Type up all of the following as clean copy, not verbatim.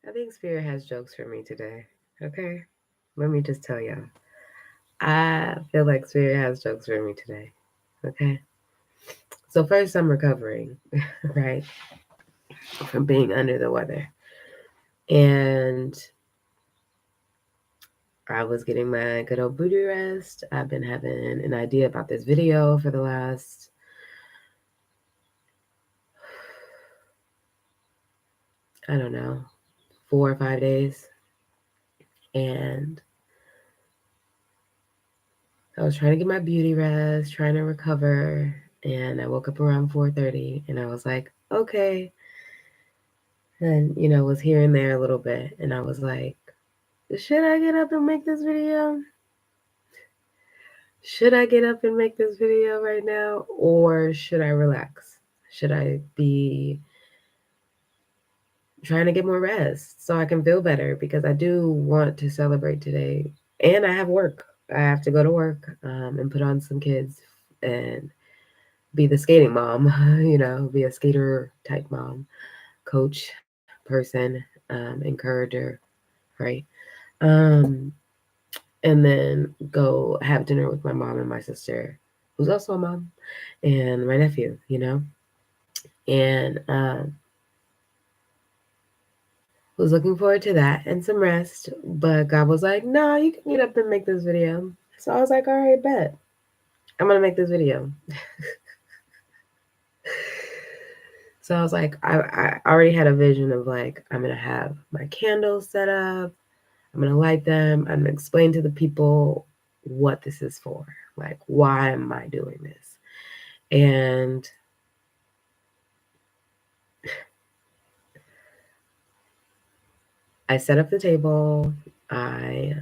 I think Spirit has jokes for me today. Okay? Let me just tell y'all. I feel like Spirit has jokes for me today. Okay? So, first, I'm recovering, right? From being under the weather. And I was getting my good old booty rest. I've been having an idea about this video for the last, I don't know, 4 or 5 days. And I was trying to get my beauty rest, trying to recover, and I woke up around 4:30 and I was like, okay. And was here and there a little bit and I was like, should I get up and make this video? Should I get up and make this video right now or should I relax? Should I be trying to get more rest so I can feel better because I do want to celebrate today and I have work. I have to go to work and put on some kids and be the skating mom, be a skater type mom, coach, person, encourager, right? Um, and then go have dinner with my mom and my sister, who's also a mom, and my nephew. And was looking forward to that and some rest. But God was like, no, you can get up and make this video. So I was like, all right, bet. I'm going to make this video. So I was like, I already had a vision of like, I'm going to have my candles set up. I'm going to light them. I'm going to explain to the people what this is for. Like, why am I doing this? And I set up the table. I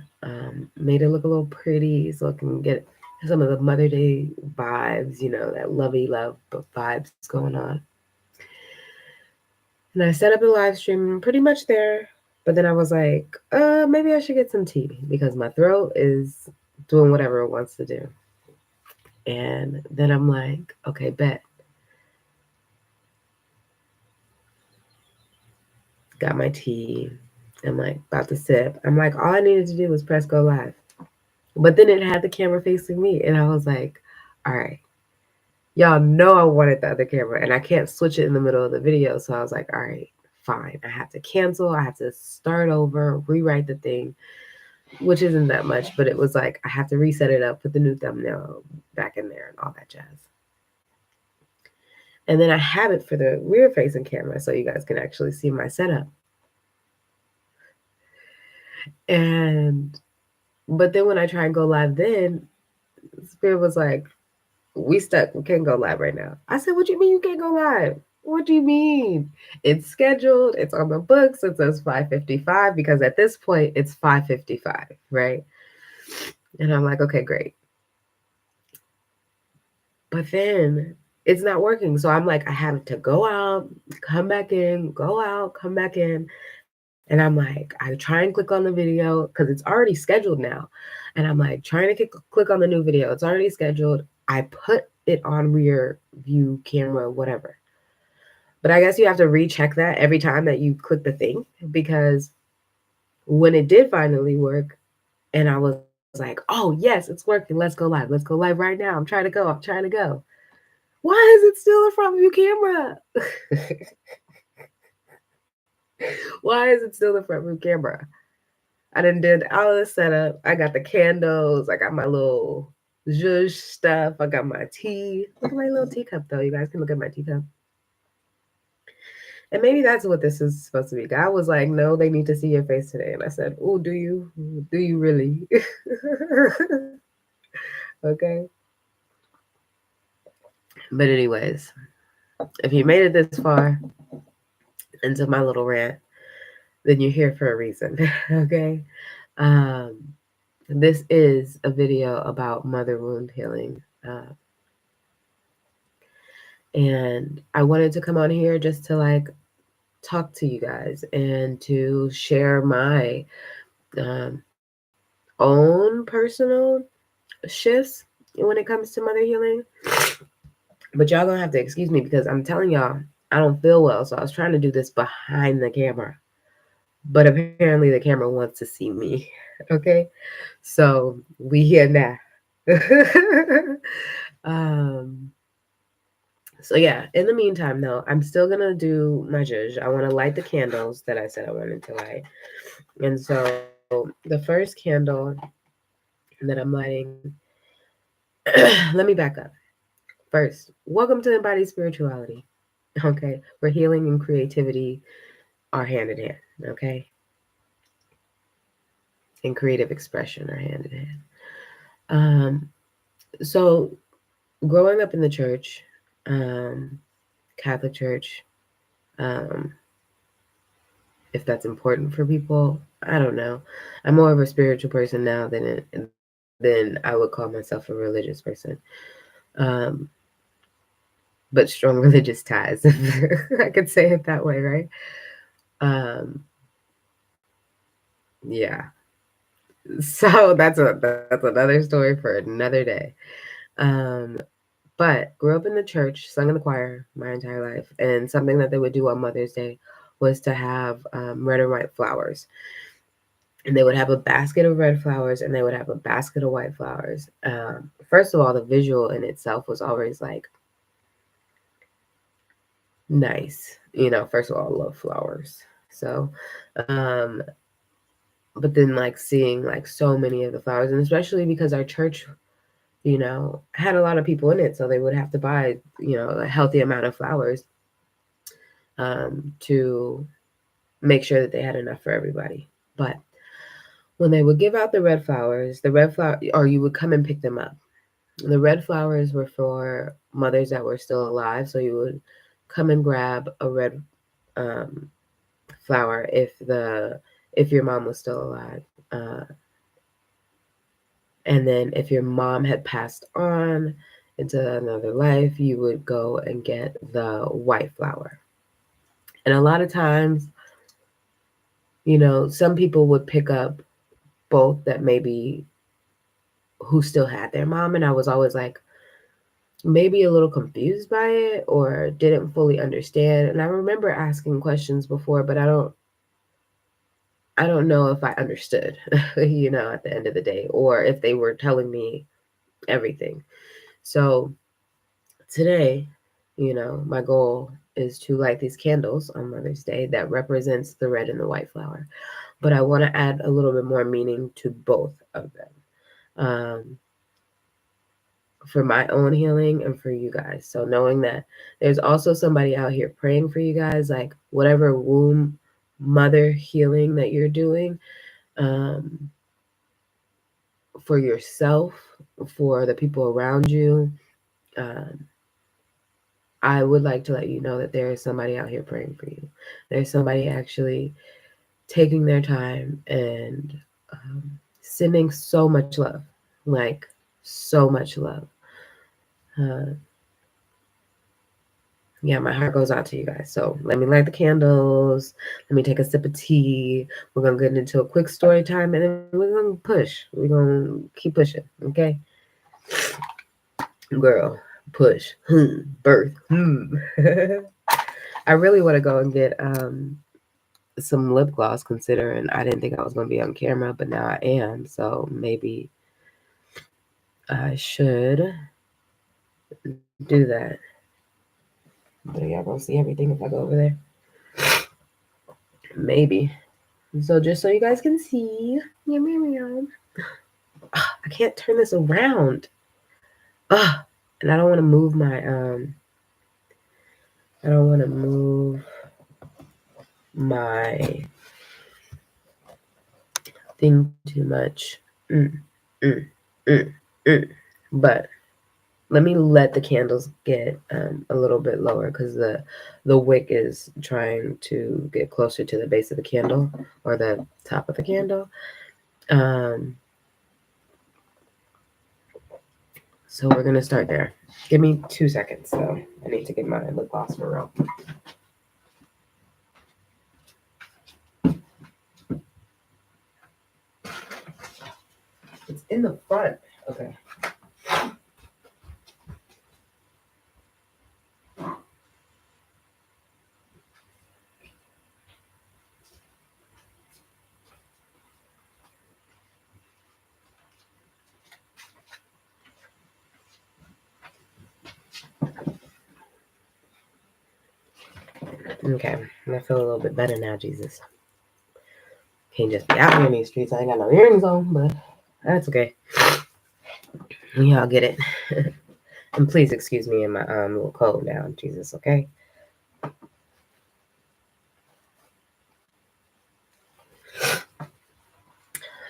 made it look a little pretty so I can get some of the Mother Day vibes, that lovey love vibes going on. And I set up the live stream pretty much there. But then I was like, maybe I should get some tea because my throat is doing whatever it wants to do. And then I'm like, okay, bet. Got my tea. I'm like, about to sip. I'm like, all I needed to do was press go live. But then it had the camera facing me. And I was like, all right, y'all know I wanted the other camera and I can't switch it in the middle of the video. So I was like, all right, fine. I have to cancel. I have to start over, rewrite the thing, which isn't that much, but it was like, I have to reset it up, put the new thumbnail back in there and all that jazz. And then I have it for the rear facing camera so you guys can actually see my setup. But then when I try and go live then, Spirit was like, we stuck. We can't go live right now. I said, what do you mean you can't go live? What do you mean? It's scheduled. It's on the books. It says 5:55 because at this point it's 5:55, right? And I'm like, okay, great. But then it's not working. So I'm like, I have to go out, come back in, go out, come back in. And I'm like, I try and click on the video because it's already scheduled now. And I'm like, trying to click on the new video. It's already scheduled. I put it on rear view camera, whatever. But I guess you have to recheck that every time that you click the thing because when it did finally work, and I was like, oh, yes, it's working. Let's go live. Let's go live right now. I'm trying to go. I'm trying to go. Why is it still a front view camera? Why is it still a front view camera? I done did all the setup. I got the candles. I got my little zhuzh stuff. I got my tea. Look at my little teacup, though. You guys can look at my teacup. And maybe that's what this is supposed to be. God was like, no, they need to see your face today. And I said, oh, do you? Do you really? Okay. But anyways, if you made it this far into my little rant, then you're here for a reason. Okay. Um, this is a video about mother wound healing. And I wanted to come on here just to like talk to you guys and to share my um, own personal shifts when it comes to mother healing. But y'all gonna have to excuse me because I'm telling y'all, I don't feel well. So I was trying to do this behind the camera. but apparently the camera wants to see me. Okay, so we here now. um, so yeah, in the meantime, though, I'm still gonna do my zhuzh. I want to light the candles that I said I wanted to light, and so the first candle that I'm lighting. Let me back up. First, welcome to Embodied Spirituality. Okay, where healing and creativity are hand in hand. Okay, and creative expression are hand in hand. So growing up in the church, um, Catholic Church, um, if that's important for people, I don't know. I'm more of a spiritual person now than I would call myself a religious person. Um, but strong religious ties, I could say it that way, right? Um, yeah. So that's another story for another day. Um, but grew up in the church, sung in the choir my entire life, and something that they would do on Mother's Day was to have red and white flowers. And they would have a basket of red flowers and they would have a basket of white flowers. First of all, the visual in itself was always like nice. First of all, I love flowers. So, um, but then like seeing like so many of the flowers, and especially because our church, had a lot of people in it, so they would have to buy, a healthy amount of flowers to make sure that they had enough for everybody. But when they would give out the red flower, or you would come and pick them up. The red flowers were for mothers that were still alive, so you would come and grab a red um, flower if your mom was still alive. And then if your mom had passed on into another life, you would go and get the white flower. And a lot of times, some people would pick up both that maybe who still had their mom. And I was always like, maybe a little confused by it or didn't fully understand. And I remember asking questions before, but I don't know if I understood, at the end of the day, or if they were telling me everything. So today, my goal is to light these candles on Mother's Day that represents the red and the white flower. But I want to add a little bit more meaning to both of them. For my own healing and for you guys. So knowing that there's also somebody out here praying for you guys, like whatever womb mother healing that you're doing, um, for yourself, for the people around you, um, I would like to let you know that there is somebody out here praying for you. There's somebody actually taking their time and sending so much love, like so much love. Uh, yeah, my heart goes out to you guys. So let me light the candles. Let me take a sip of tea. We're going to get into a quick story time and then we're going to push. We're going to keep pushing. Okay. Girl, push. Birth. I really want to go and get some lip gloss, considering I didn't think I was going to be on camera, but now I am. So maybe I should do that. But y'all going to see everything if I go over there? Maybe. So just so you guys can see, I can't turn this around. And I don't want to move my thing too much. Mm, mm, mm, mm. But let me let the candles get a little bit lower because the wick is trying to get closer to the base of the candle or the top of the candle. So we're gonna start there. Give me 2 seconds though. I need to get my lip gloss for real. It's in the front. Okay. Okay, I feel a little bit better now, Jesus. Can't just be out here in these streets. I ain't got no earrings on, but that's okay. Y'all get it. And please excuse me in my little cold now, Jesus, okay?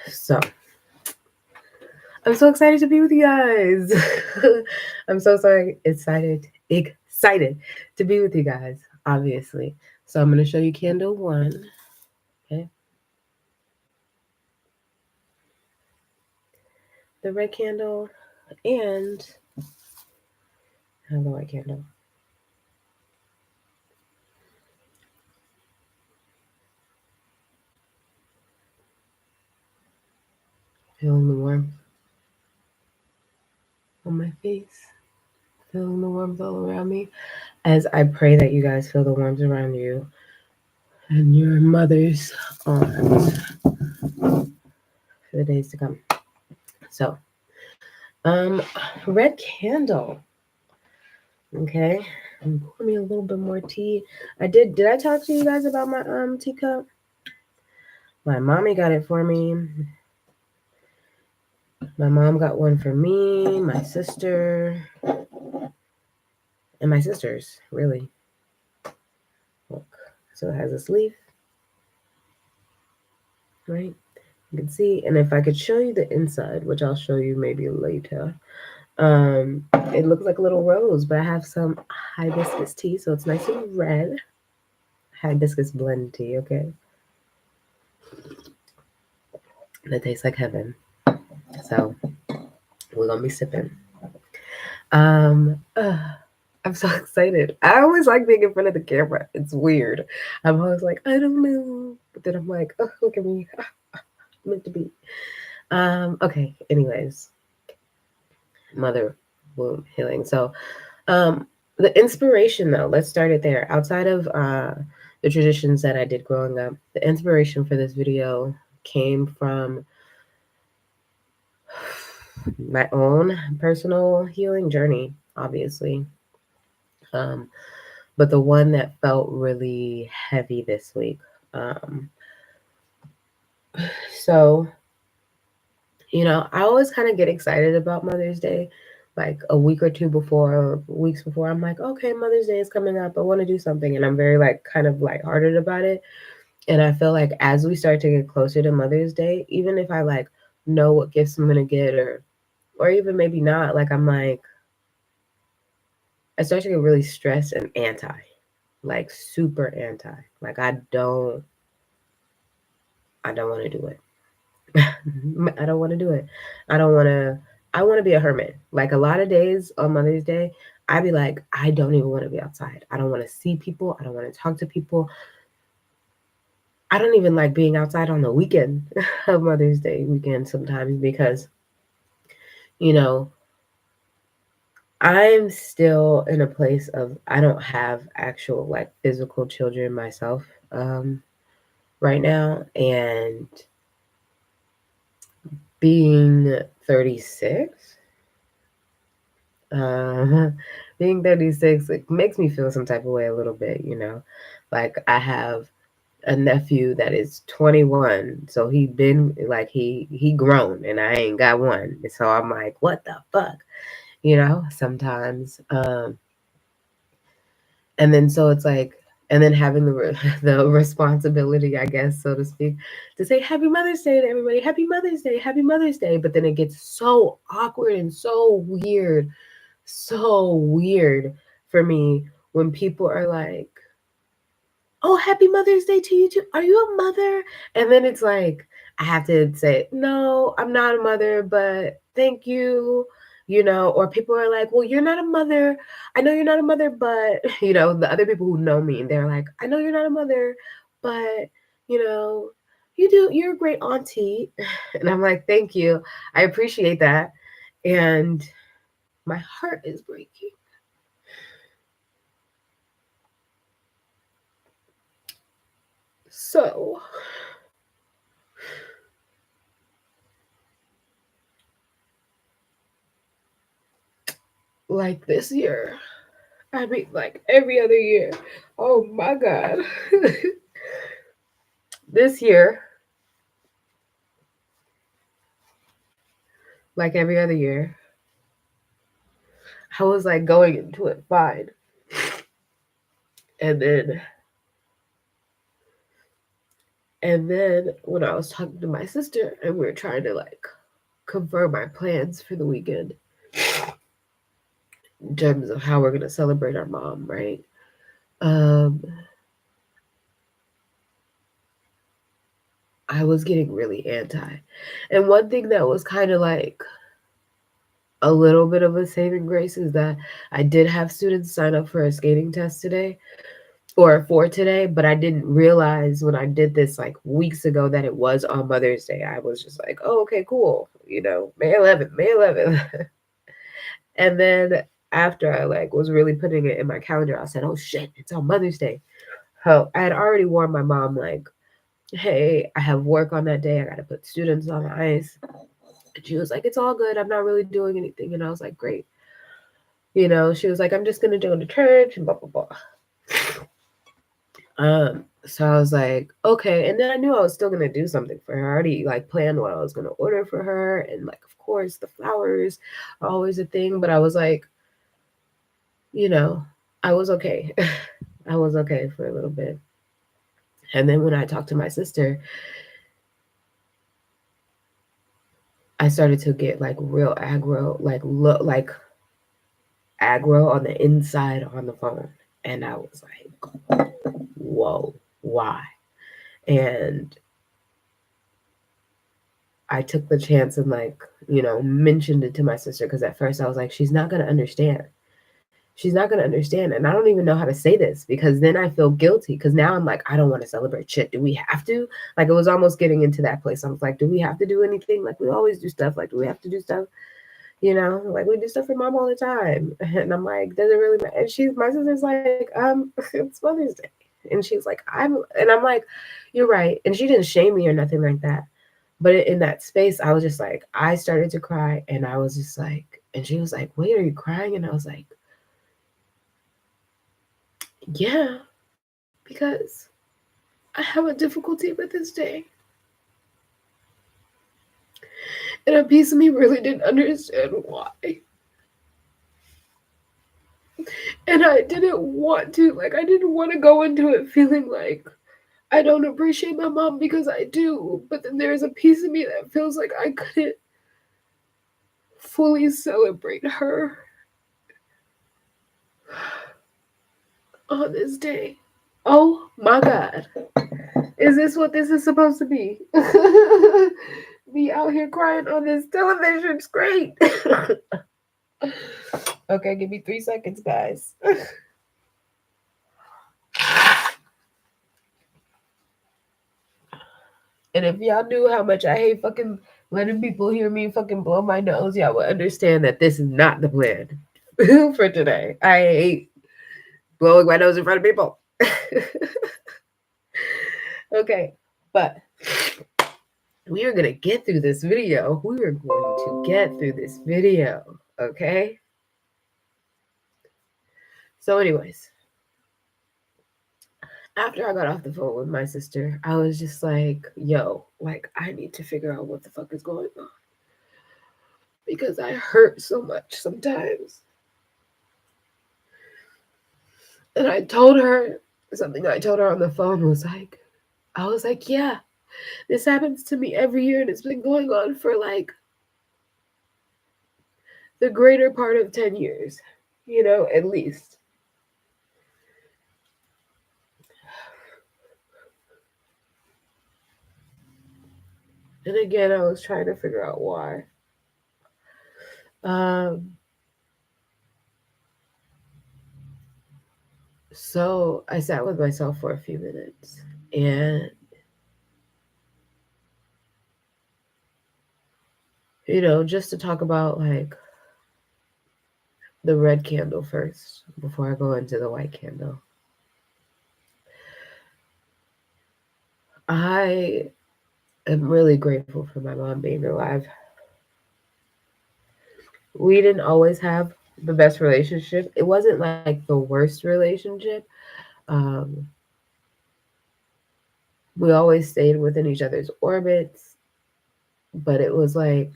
So, I'm so excited to be with you guys. I'm so sorry, excited to be with you guys, obviously. So, I'm going to show you candle 1, okay? The red candle and the white candle. Feeling the warmth on my face, feeling the warmth all around me. As I pray that you guys feel the warmth around you and your mother's arms for the days to come. So, red candle. Okay, I'm pouring me a little bit more tea. Did I talk to you guys about my teacup? My mommy got it for me. My mom got one for me, my sister, and my sisters, really. Look, so it has a sleeve, right? You can see, and if I could show you the inside, which I'll show you maybe later, it looks like a little rose, but I have some hibiscus tea, so it's nice and red. Hibiscus blend tea, okay? And it tastes like heaven. So we're gonna be sipping. I'm so excited. I always like being in front of the camera. It's weird. I'm always like, I don't know. But then I'm like, oh, look at me. Meant to be. Okay, anyways. Mother womb healing. So the inspiration though, let's start it there. Outside of the traditions that I did growing up, the inspiration for this video came from my own personal healing journey, obviously. But the one that felt really heavy this week. So, I always kind of get excited about Mother's Day, like a week or two before, or weeks before. I'm like, okay, Mother's Day is coming up. I want to do something. And I'm very like kind of lighthearted about it. And I feel like as we start to get closer to Mother's Day, even if I like know what gifts I'm gonna get or even maybe not, like I'm like, I start to get really stressed and like super anti. Like I don't want to do it. I don't want to do it. I don't want to. I want to be a hermit. Like a lot of days on Mother's Day, I'd be like, I don't even want to be outside. I don't want to see people. I don't want to talk to people. I don't even like being outside on the weekend of Mother's Day weekend sometimes because, you know, I'm still in a place of I don't have actual like physical children myself right now, and being 36, being 36, it makes me feel some type of way a little bit, like I have a nephew that is 21, so he been like he grown and I ain't got one, so I'm like, what the fuck, sometimes. And then so it's like, and then having the responsibility, I guess, so to speak, to say Happy Mother's Day to everybody, Happy Mother's Day, Happy Mother's Day. But then it gets so awkward and so weird for me when people are like, oh, Happy Mother's Day to you too. Are you a mother? And then it's like, I have to say, no, I'm not a mother, but thank you. Or people are like, well, you're not a mother. I know you're not a mother, but, the other people who know me, they're like, I know you're not a mother, but, you're a great auntie. And I'm like, thank you. I appreciate that. And my heart is breaking. So, like this year, I mean, like every other year. Oh my God. This year, like every other year, I was like going into it fine. And then when I was talking to my sister and we were trying to like confirm my plans for the weekend in terms of how we're gonna celebrate our mom, right? Um, I was getting really anti. And one thing that was kind of like a little bit of a saving grace is that I did have students sign up for a skating test today or for today, but I didn't realize when I did this like weeks ago that it was on Mother's Day. I was just like, oh, okay, cool. You know, May 11th, May 11th. And then after I like was really putting it in my calendar, I said, oh shit, it's on Mother's Day. So I had already warned my mom, like, hey, I have work on that day. I got to put students on the ice. And she was like, it's all good. I'm not really doing anything. And I was like, great. You know, she was like, I'm just going to go to church and blah, blah, blah. So I was like, okay. And then I knew I was still gonna do something for her. I already like planned what I was gonna order for her, and like of course the flowers are always a thing, but I was like, you know, I was okay. I was okay for a little bit. And then when I talked to my sister, I started to get like real aggro, like look like aggro on the inside on the phone. And I was like, whoa, why? And I took the chance and like, you know, mentioned it to my sister because at first I was like, she's not gonna understand. She's not gonna understand. And I don't even know how to say this because then I feel guilty because now I'm like, I don't want to celebrate shit. Do we have to? Like it was almost getting into that place. I was like, do we have to do anything? Like we always do stuff. Like do we have to do stuff? You know, like we do stuff for mom all the time. And I'm like, does it really matter? And my sister's like, it's Mother's Day. And she's like, and I'm like, you're right. And she didn't shame me or nothing like that. But in that space, I was just like, I started to cry and I was just like, and she was like, wait, are you crying? And I was like, yeah, because I have a difficulty with this day. And a piece of me really didn't understand why. And I didn't want to, like, I didn't want to go into it feeling like I don't appreciate my mom because I do. But then there's a piece of me that feels like I couldn't fully celebrate her on this day. Oh my God. Is this what this is supposed to be? Me out here crying on this television screen. Okay, give me 3 seconds, guys. And if y'all knew how much I hate fucking letting people hear me fucking blow my nose, y'all would understand that this is not the plan for today. I hate blowing my nose in front of people. Okay, but we are going to get through this video. We are going to get through this video, okay? So anyways, after I got off the phone with my sister, I was just like, yo, like, I need to figure out what the fuck is going on. Because I hurt so much sometimes. And I told her something I told her on the phone was like, I was like, yeah, this happens to me every year and it's been going on for like the greater part of 10 years, you know, at least. And again, I was trying to figure out why. So I sat with myself for a few minutes and, you know, just to talk about like the red candle first before I go into the white candle. I am really grateful for my mom being alive. We didn't always have the best relationship. It wasn't like the worst relationship. Um, we always stayed within each other's orbits, but it was like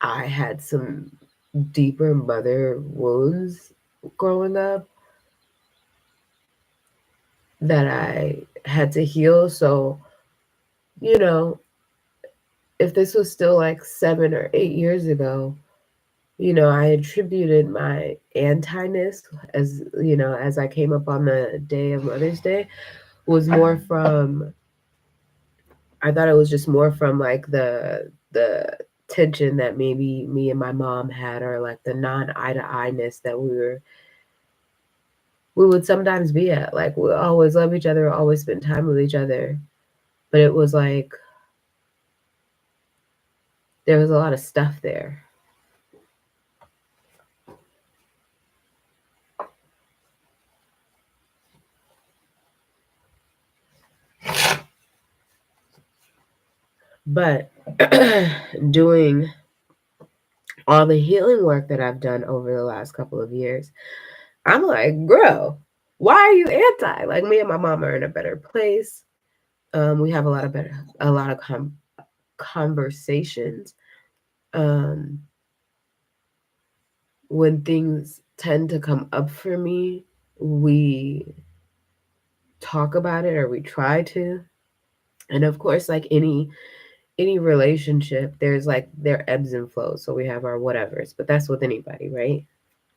I had some deeper mother wounds growing up that I had to heal. So, you know, if this was still like 7 or 8 years ago, I attributed my anti-ness as I came up on the day of Mother's Day was more from I thought it was just more from like the tension that maybe me and my mom had, or like the non eye to eye-ness that we would sometimes be at. Like we always love each other, always spend time with each other. But it was like there was a lot of stuff there. But doing all the healing work that I've done over the last couple of years, I'm like, girl, why are you anti? Like me and my mom are in a better place. We have a lot of conversations. Um, when things tend to come up for me, we talk about it, or we try to. And of course, like any relationship, there's like their ebbs and flows. So we have our whatevers, but that's with anybody, right?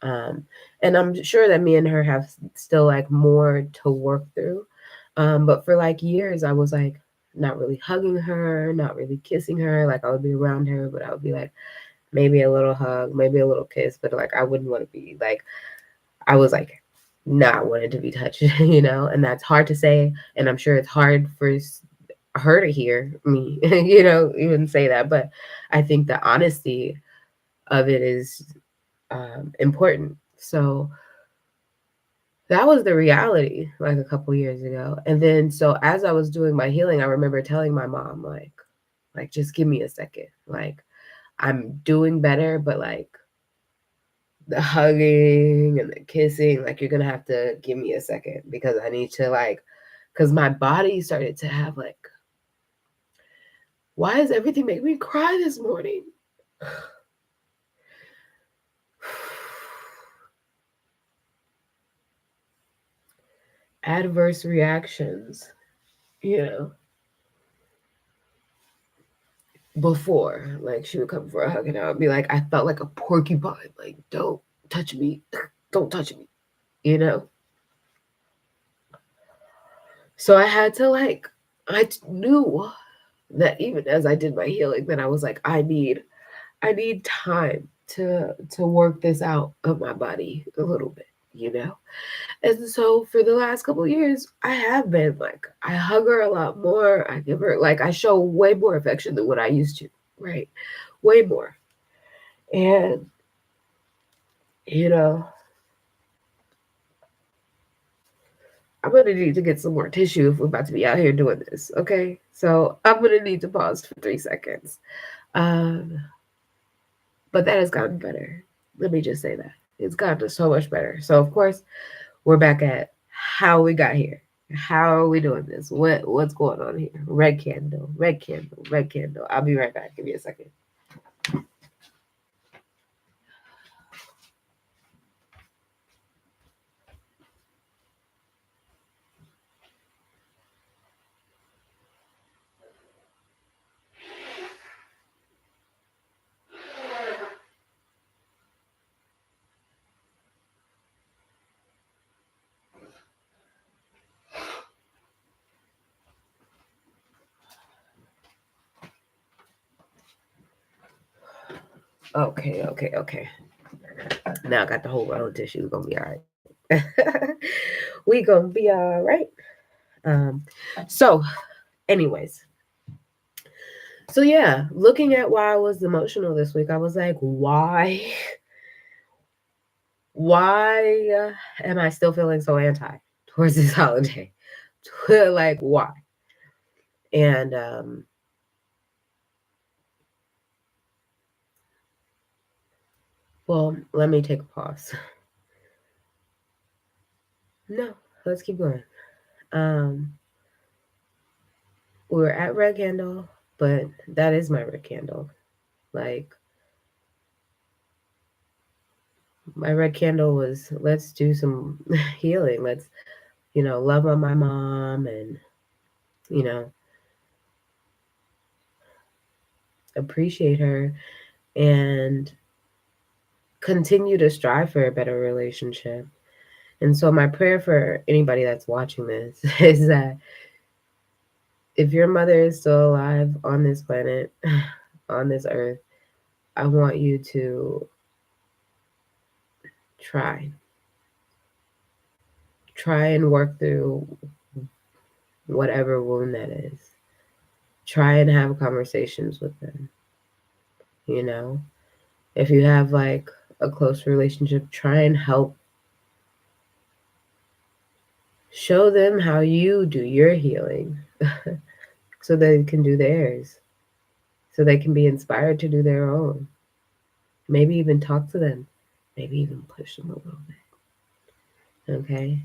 Um, and I'm sure that me and her have still like more to work through. But for like years, I was like not really hugging her, not really kissing her. Like I would be around her, but I would be like maybe a little hug, maybe a little kiss, but like I wouldn't want to be like, I was like not wanting to be touched, and that's hard to say. And I'm sure it's hard for her to hear me, even say that. But I think the honesty of it is important. So that was the reality like a couple years ago. And then so as I was doing my healing, I remember telling my mom, like just give me a second. Like I'm doing better, but like the hugging and the kissing, like you're gonna have to give me a second because I need to like because my body started to have like, why is everything making me cry this morning? Adverse reactions, you know. Before, like she would come for a hug and I would be like, I felt like a porcupine, like, don't touch me, don't touch me, you know? So I had to like, knew that even as I did my healing, that I was like, I need time to work this out of my body a little bit. And so for the last couple of years, I have been like, I hug her a lot more. I give her like I show way more affection than what I used to, right? Way more. And you know, I'm gonna need to get some more tissue if we're about to be out here doing this. Okay, so I'm gonna need to pause for 3 seconds. Um, but that has gotten better. Let me just say that it's gotten so much better. So of course, we're back at how we got here. How are we doing this? What's going on here? Red candle, red candle, red candle. I'll be right back. Give me a second. Okay, okay, okay. Now I got the whole roll of tissue. We're gonna be all right. We gonna be all right. Um, so, anyways, so yeah, looking at why I was emotional this week, I was like, why am I still feeling so anti towards this holiday? Like, why? And Well, let me take a pause. No, let's keep going. Um, we're at red candle, but that is my red candle. Like, my red candle was, let's do some healing. Let's, love on my mom and, you know, appreciate her and continue to strive for a better relationship. And so my prayer for anybody that's watching this is that if your mother is still alive on this planet, on this earth, I want you to try. Try and work through whatever wound that is. Try and have conversations with them. You know, if you have like a close relationship, try and help show them how you do your healing so they can do theirs, so they can be inspired to do their own. Maybe even talk to them, maybe even push them a little bit. Okay?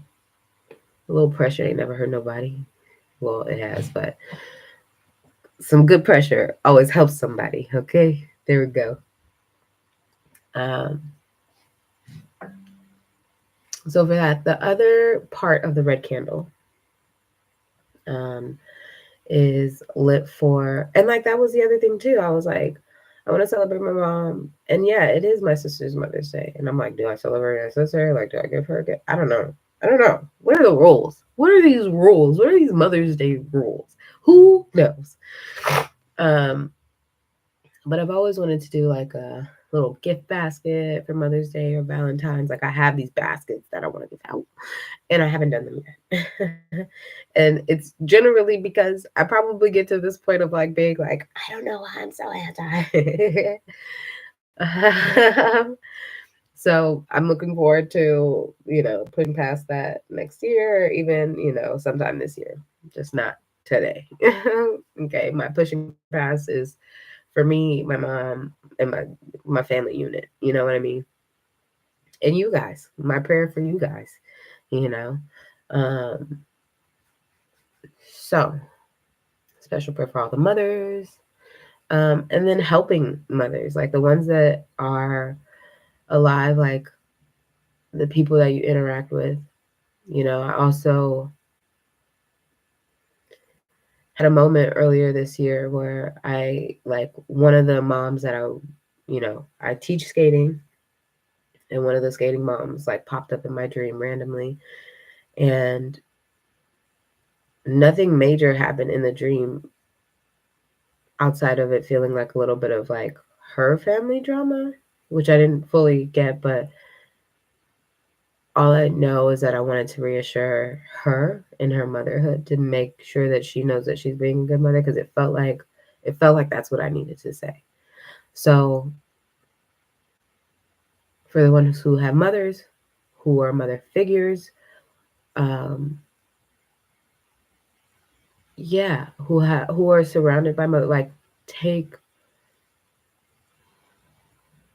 A little pressure ain't never hurt nobody. Well, it has, but some good pressure always helps somebody. Okay? There we go. Um, so for that, the other part of the red candle um, is lit for, and like that was the other thing too. I was like, I want to celebrate my mom, and yeah, it is my sister's Mother's Day, and I'm like, do I celebrate my sister? Like, do I give her a gift? I don't know. I don't know. What are the rules? What are these rules? What are these Mother's Day rules? Who knows? Um, but I've always wanted to do like a little gift basket for Mother's Day or Valentine's. Like I have these baskets that I want to give out, and I haven't done them yet. And it's generally because I probably get to this point of like being like, I don't know why I'm so anti. So I'm looking forward to, putting past that next year, or even, sometime this year, just not today. Okay. My pushing past is for me, my mom, and my family unit. You know what I mean? And you guys, my prayer for you guys, you know. Um, so special prayer for all the mothers, and then helping mothers, like the ones that are alive, like the people that you interact with. I also had a moment earlier this year where I, like, one of the moms that I teach skating, and one of the skating moms like popped up in my dream randomly, and nothing major happened in the dream outside of it feeling like a little bit of like her family drama, which I didn't fully get, but all I know is that I wanted to reassure her in her motherhood to make sure that she knows that she's being a good mother, because it felt like that's what I needed to say. So for the ones who have mothers, who are mother figures, um, yeah, who are surrounded by mother, like take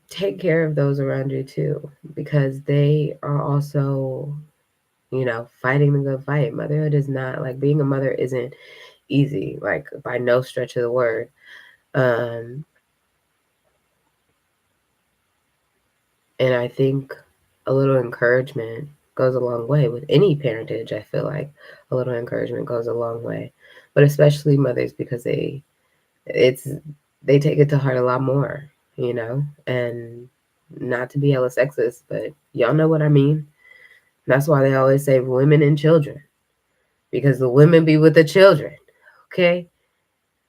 take care of those around you too, because they are also, fighting the good fight. Motherhood is not, like, being a mother isn't easy, like, by no stretch of the word. Um, and I think a little encouragement goes a long way with any parentage. I feel like a little encouragement goes a long way, but especially mothers, because it's they take it to heart a lot more, and not to be hella sexist, but y'all know what I mean. That's why they always say women and children, because the women be with the children. Okay.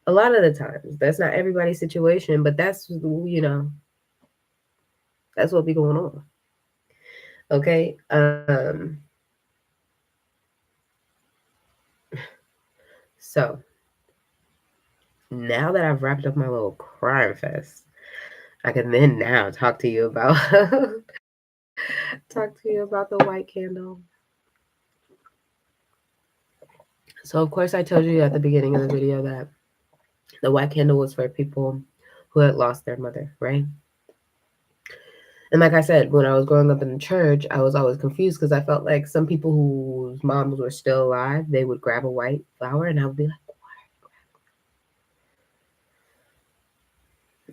A lot of the times, that's not everybody's situation, but that's what be going on. Okay. So now that I've wrapped up my little crime fest, I can then now talk to you about talk to you about the white candle. So of course I told you at the beginning of the video that the white candle was for people who had lost their mother, right? And like I said, when I was growing up in the church, I was always confused because I felt like some people whose moms were still alive, they would grab a white flower and I would be like,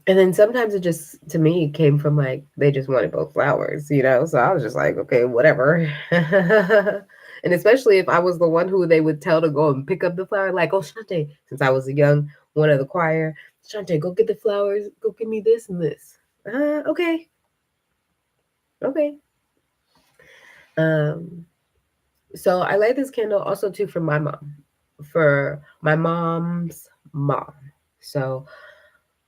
and then sometimes it just, to me, came from like, they just wanted both flowers, you know? So I was just like, okay, whatever. And especially if I was the one who they would tell to go and pick up the flower, like, oh, Shante, since I was a young one of the choir, Shante, go get the flowers, go give me this and this. Okay. Okay. So I light this candle also too for my mom, for my mom's mom. So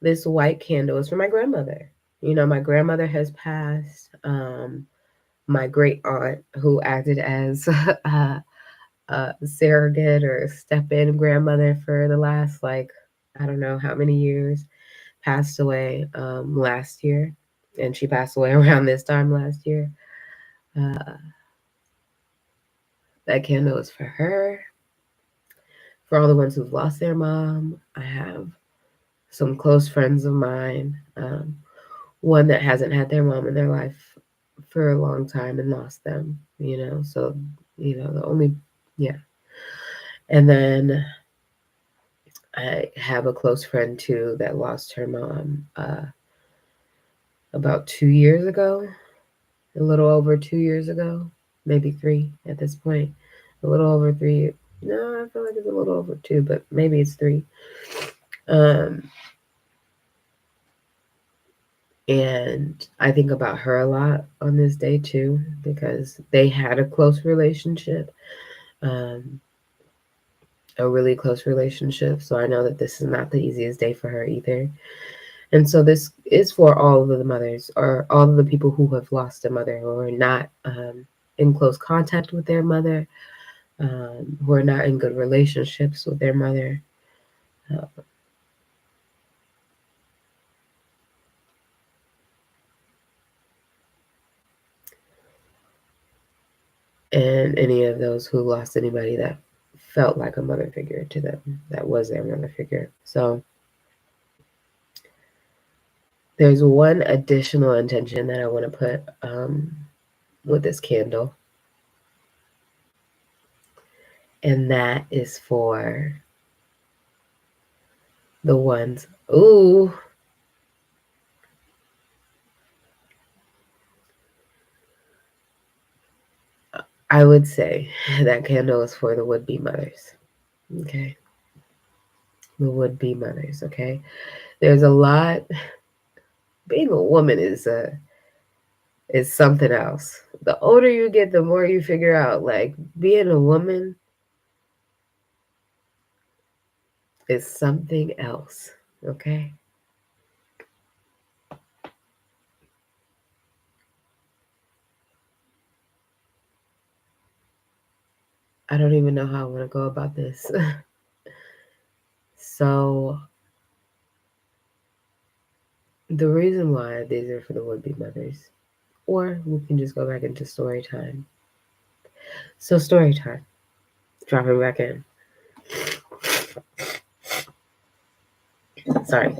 this white candle is for my grandmother. You know, my grandmother has passed. My great aunt, who acted as a surrogate or step-in grandmother for the last, like, I don't know how many years, passed away last year. And she passed away around this time last year. That candle is for her. For all the ones who've lost their mom, I have some close friends of mine. One that hasn't had their mom in their life for a long time and lost them, you know. So, you know, the only, yeah. And then I have a close friend too that lost her mom about 2 years ago, a little over 2 years ago, maybe 3 at this point, a little over 3. No, I feel like it's a little over 2, but maybe it's 3. And I think about her a lot on this day too, because they had a close relationship, a really close relationship. So I know that this is not the easiest day for her either. And so this is for all of the mothers, or all of the people who have lost a mother, who are not in close contact with their mother, who are not in good relationships with their mother. And any of those who lost anybody that felt like a mother figure to them, that was their mother figure. So there's one additional intention that I want to put with this candle, and that is for the ones, ooh, I would say that candle is for the would-be mothers, okay? The would-be mothers, okay? There's a lot, being a woman is something else. The older you get, the more you figure out, like, being a woman is something else, okay? I don't even know how I want to go about this. So the reason why these are for the would-be mothers, or we can just go back into story time. So story time, dropping back in. Sorry.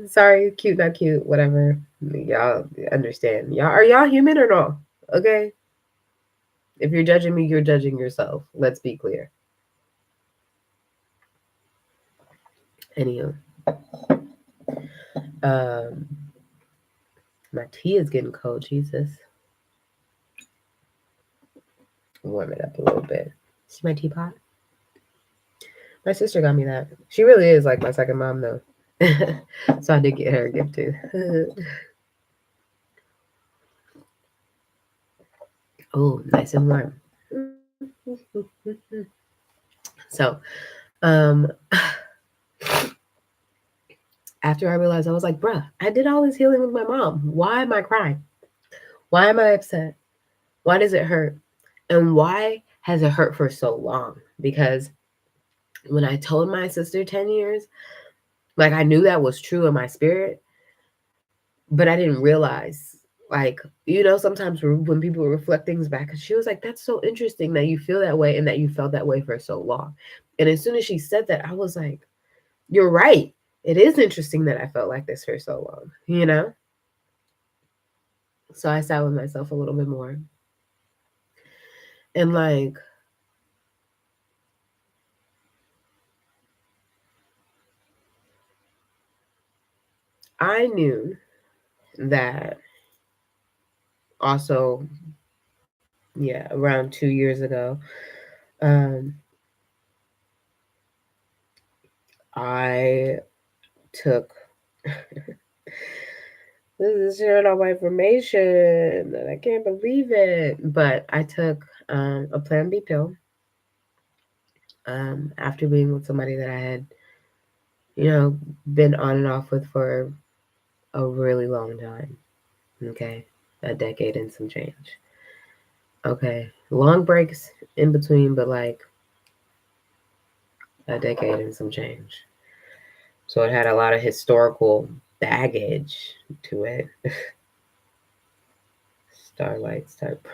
Sorry, cute, not cute, whatever. Y'all understand. Are y'all human or no? Okay. If you're judging me, you're judging yourself. Let's be clear. Anywho. My tea is getting cold, Jesus. Warm it up a little bit. See my teapot? My sister got me that. She really is like my second mom, though. So I did get her a gift too. Oh, nice and warm. So, after I realized, I was like, bruh, I did all this healing with my mom. Why am I crying? Why am I upset? Why does it hurt? And why has it hurt for so long? Because when I told my sister 10 years, like, I knew that was true in my spirit, but I didn't realize, like, you know, sometimes when people reflect things back, and she was like, that's so interesting that you feel that way and that you felt that way for so long. And as soon as she said that, I was like, you're right. It is interesting that I felt like this for so long, you know? So I sat with myself a little bit more. And like, I knew that also, yeah, around 2 years ago, um, I took this is sharing all my information and I can't believe it. But I took a Plan B pill after being with somebody that I had, you know, been on and off with for a really long time. Okay. A decade and some change. Okay. Long breaks in between, but like a decade and some change. So it had a lot of historical baggage to it. Starlights type.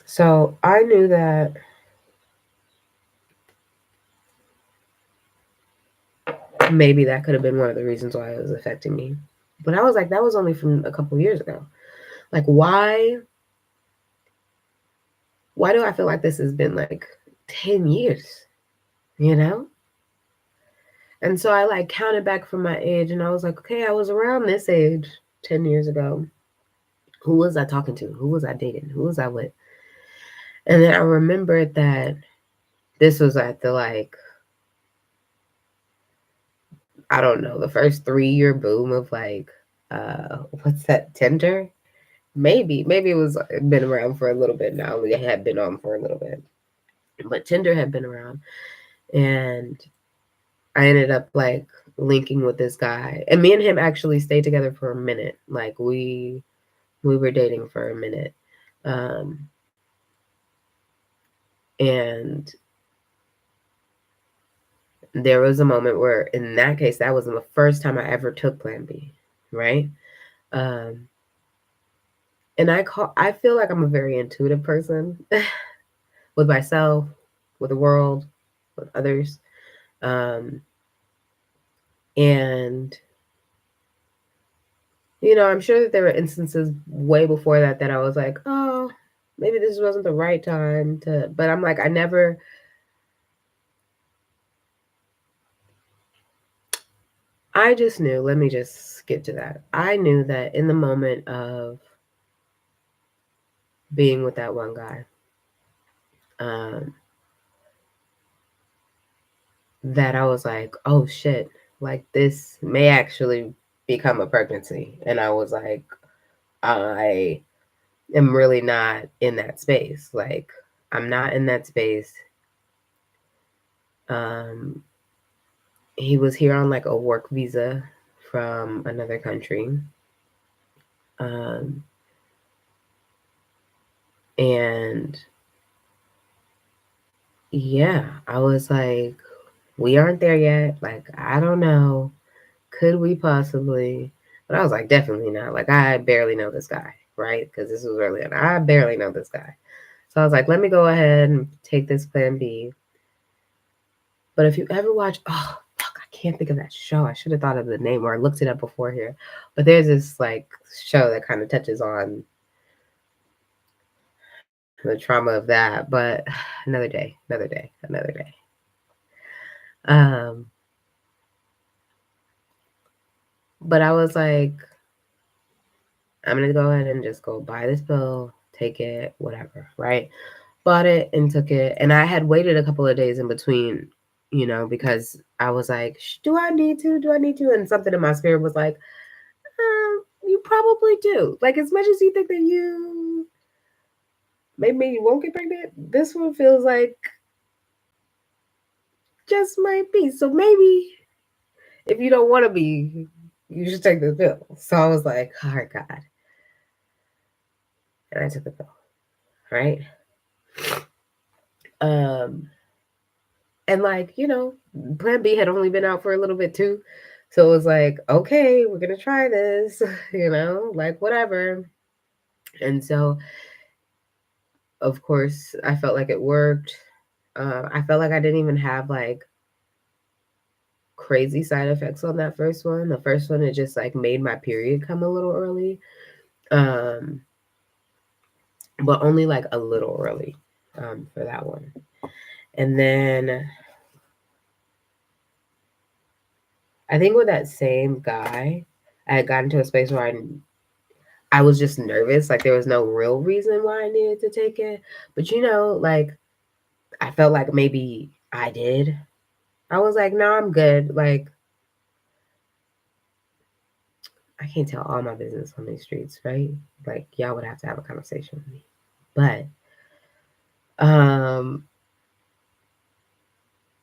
So I knew that maybe that could have been one of the reasons why it was affecting me. But I was like, that was only from a couple years ago. Like, why do I feel like this has been like 10 years, you know? And so I like counted back from my age and I was like, okay, I was around this age 10 years ago. Who was I talking to? Who was I dating? Who was I with? And then I remembered that this was at the like, I don't know, the first 3 year boom of like, what's that, Tinder? Maybe it was been around for a little bit now. It had been on for a little bit, but Tinder had been around, and I ended up like linking with this guy, and me and him actually stayed together for a minute. Like we were dating for a minute, um, and there was a moment where, in that case, that was the first time I ever took Plan B, right? Um, and I feel like I'm a very intuitive person with myself, with the world, with others. Um, and I'm sure that there were instances way before that that I was like, oh, maybe this wasn't the right time to, but I'm like, I just knew, let me just skip to that. I knew that in the moment of being with that one guy, um, that I was like, oh shit, like this may actually become a pregnancy. And I was like, I am really not in that space. Like, I'm not in that space. Um, he was here on like a work visa from another country. Um, and yeah, I was like, we aren't there yet. Like, I don't know. Could we possibly? But I was like, definitely not. Like, I barely know this guy, right? Because this was early on. I barely know this guy. So I was like, let me go ahead and take this Plan B. But if you ever watch, oh, fuck, I can't think of that show. I should have thought of the name or I looked it up before here. But there's this like show that kind of touches on the trauma of that. But another day, another day, another day. Um, but I was like, I'm gonna go ahead and just go buy this pill, take it, whatever, right? Bought it and took it. And I had waited a couple of days in between, because I was like, do I need to? Do I need to? And something in my spirit was like, you probably do. Like, as much as you think that maybe you won't get pregnant, this one feels like just might be. So maybe if you don't want to be, you should take the pill. So I was like, all right, God. And I took the pill, right? Um, and like, Plan B had only been out for a little bit too. So it was like, okay, we're gonna try this, like whatever. And so of course I felt like it worked. I felt like I didn't even have like crazy side effects on that first one. The first one, it just like made my period come a little early. Um, but only like a little early for that one. And then I think with that same guy, I had gotten to a space where I was just nervous. Like there was no real reason why I needed to take it. But like I felt like maybe I did. I was like, no, I'm good. Like I can't tell all my business on these streets, right? Like y'all would have to have a conversation with me. But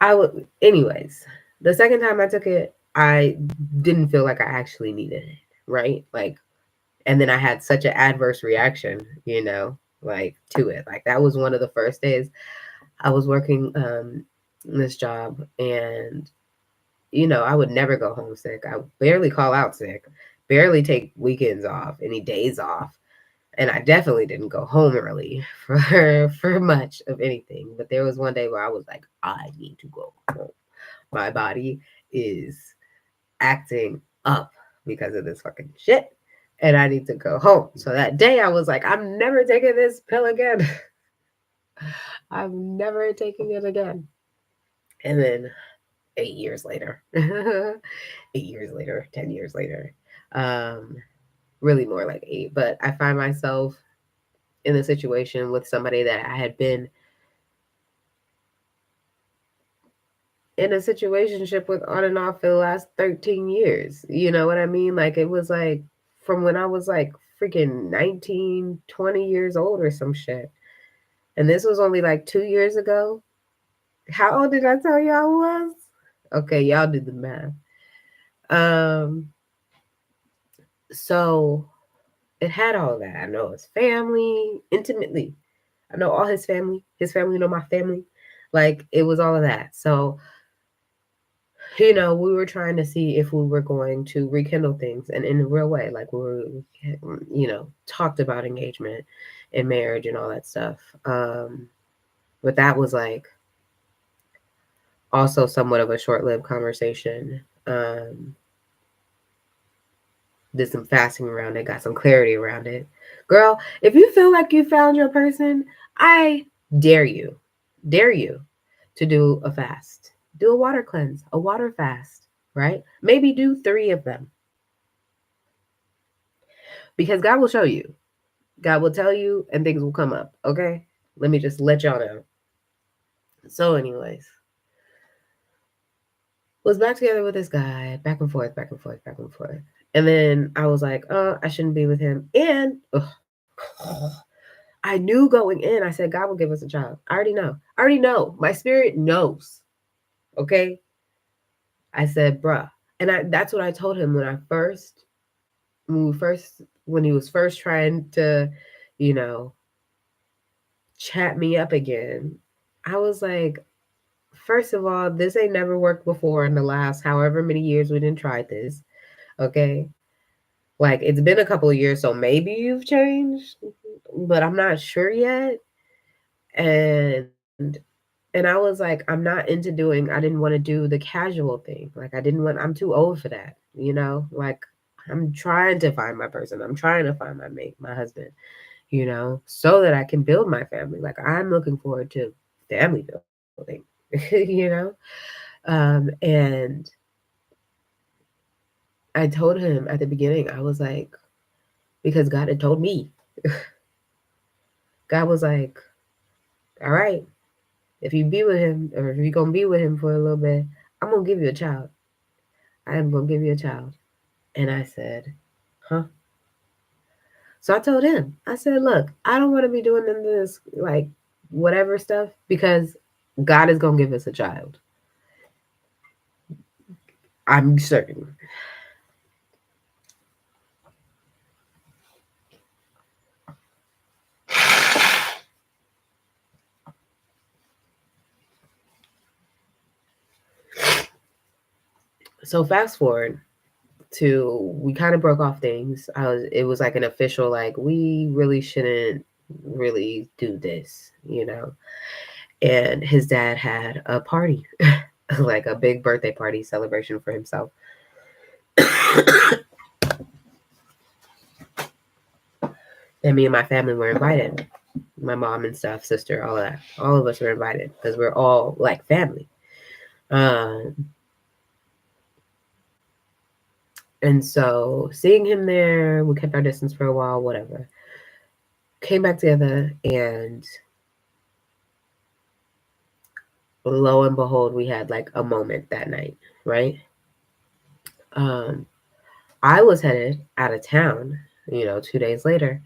I would anyways, the second time I took it, I didn't feel like I actually needed it, right? Like and then I had such an adverse reaction, like to it. Like that was one of the first days I was working this job, and I would never go home sick. I barely call out sick, barely take weekends off, any days off. And I definitely didn't go home early for much of anything. But there was one day where I was like, I need to go home. My body is acting up because of this fucking shit. And I need to go home. So that day I was like, I'm never taking this pill again. I'm never taking it again. And then 8 years later, 8 years later, 10 years later, really more like 8, but I find myself in a situation with somebody that I had been in a situationship with on and off for the last 13 years. You know what I mean? Like it was like from when I was like freaking 19, 20 years old or some shit. And this was only like 2 years ago. How old did I tell you I was? Okay, y'all do the math. So it had all that. I know his family intimately. I know all his family. His family know my family. Like it was all of that. So, we were trying to see if we were going to rekindle things and in a real way. Like we were, talked about engagement and marriage and all that stuff. But that was like also somewhat of a short-lived conversation. Did some fasting around it, got some clarity around it. Girl, if you feel like you found your person, I dare you to do a fast. Do a water cleanse, a water fast, right? Maybe do 3 of them. Because God will show you. God will tell you and things will come up, okay? Let me just let y'all know. So anyways, was back together with this guy, back and forth, back and forth, back and forth. And then I was like, I shouldn't be with him. And I knew going in, I said, God will give us a child. I already know. I already know. My spirit knows. Okay. I said, bruh. And that's what I told him when he was first trying to, you know, chat me up again. I was like, first of all, this ain't never worked before in the last however many years we didn't try this. Okay. Like it's been a couple of years, so maybe you've changed, but I'm not sure yet. And I was like, I'm not into doing, I didn't want to do the casual thing. Like I'm too old for that, Like I'm trying to find my person. I'm trying to find my mate, my husband, so that I can build my family. Like I'm looking forward to family building, And I told him at the beginning, I was like, because God had told me, God was like, all right, if you be with him, or if you're going to be with him for a little bit, I'm going to give you a child. I am going to give you a child. And I said, huh? So I told him, I said, look, I don't want to be doing none of this, like, whatever stuff, because God is going to give us a child. I'm certain. So fast forward to we kind of broke off things. It was like an official, like, we really shouldn't really do this. And his dad had a party. like a big birthday party celebration for himself. And me and my family were invited. My mom and stuff, sister, all of that. All of us were invited because we're all like family. Um, and so seeing him there, we kept our distance for a while, whatever. Came back together, and lo and behold, we had like a moment that night, right? Um, I was headed out of town, 2 days later.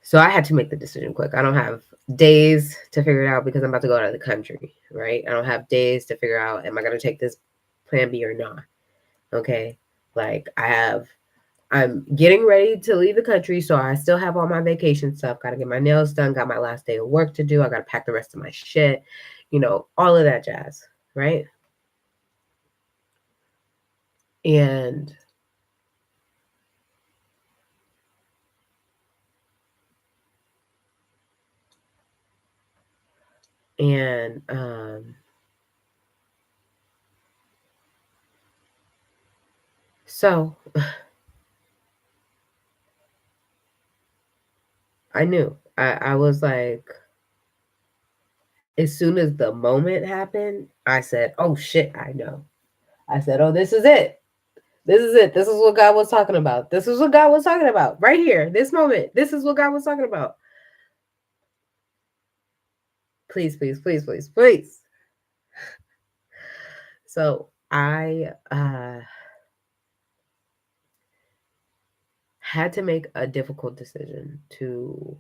So I had to make the decision quick. I don't have days to figure it out because I'm about to go out of the country, right? I don't have days to figure out, am I going to take this plan B or not? Okay. Like I'm getting ready to leave the country. So I still have all my vacation stuff. Got to get my nails done. Got my last day of work to do. I got to pack the rest of my shit, all of that jazz, right? And and so I knew. I was like, as soon as the moment happened, I said, oh shit, I know. I said, oh, this is it. This is it. This is what God was talking about. This is what God was talking about right here. This moment. This is what God was talking about. Please, please, please, please, please. So I had to make a difficult decision to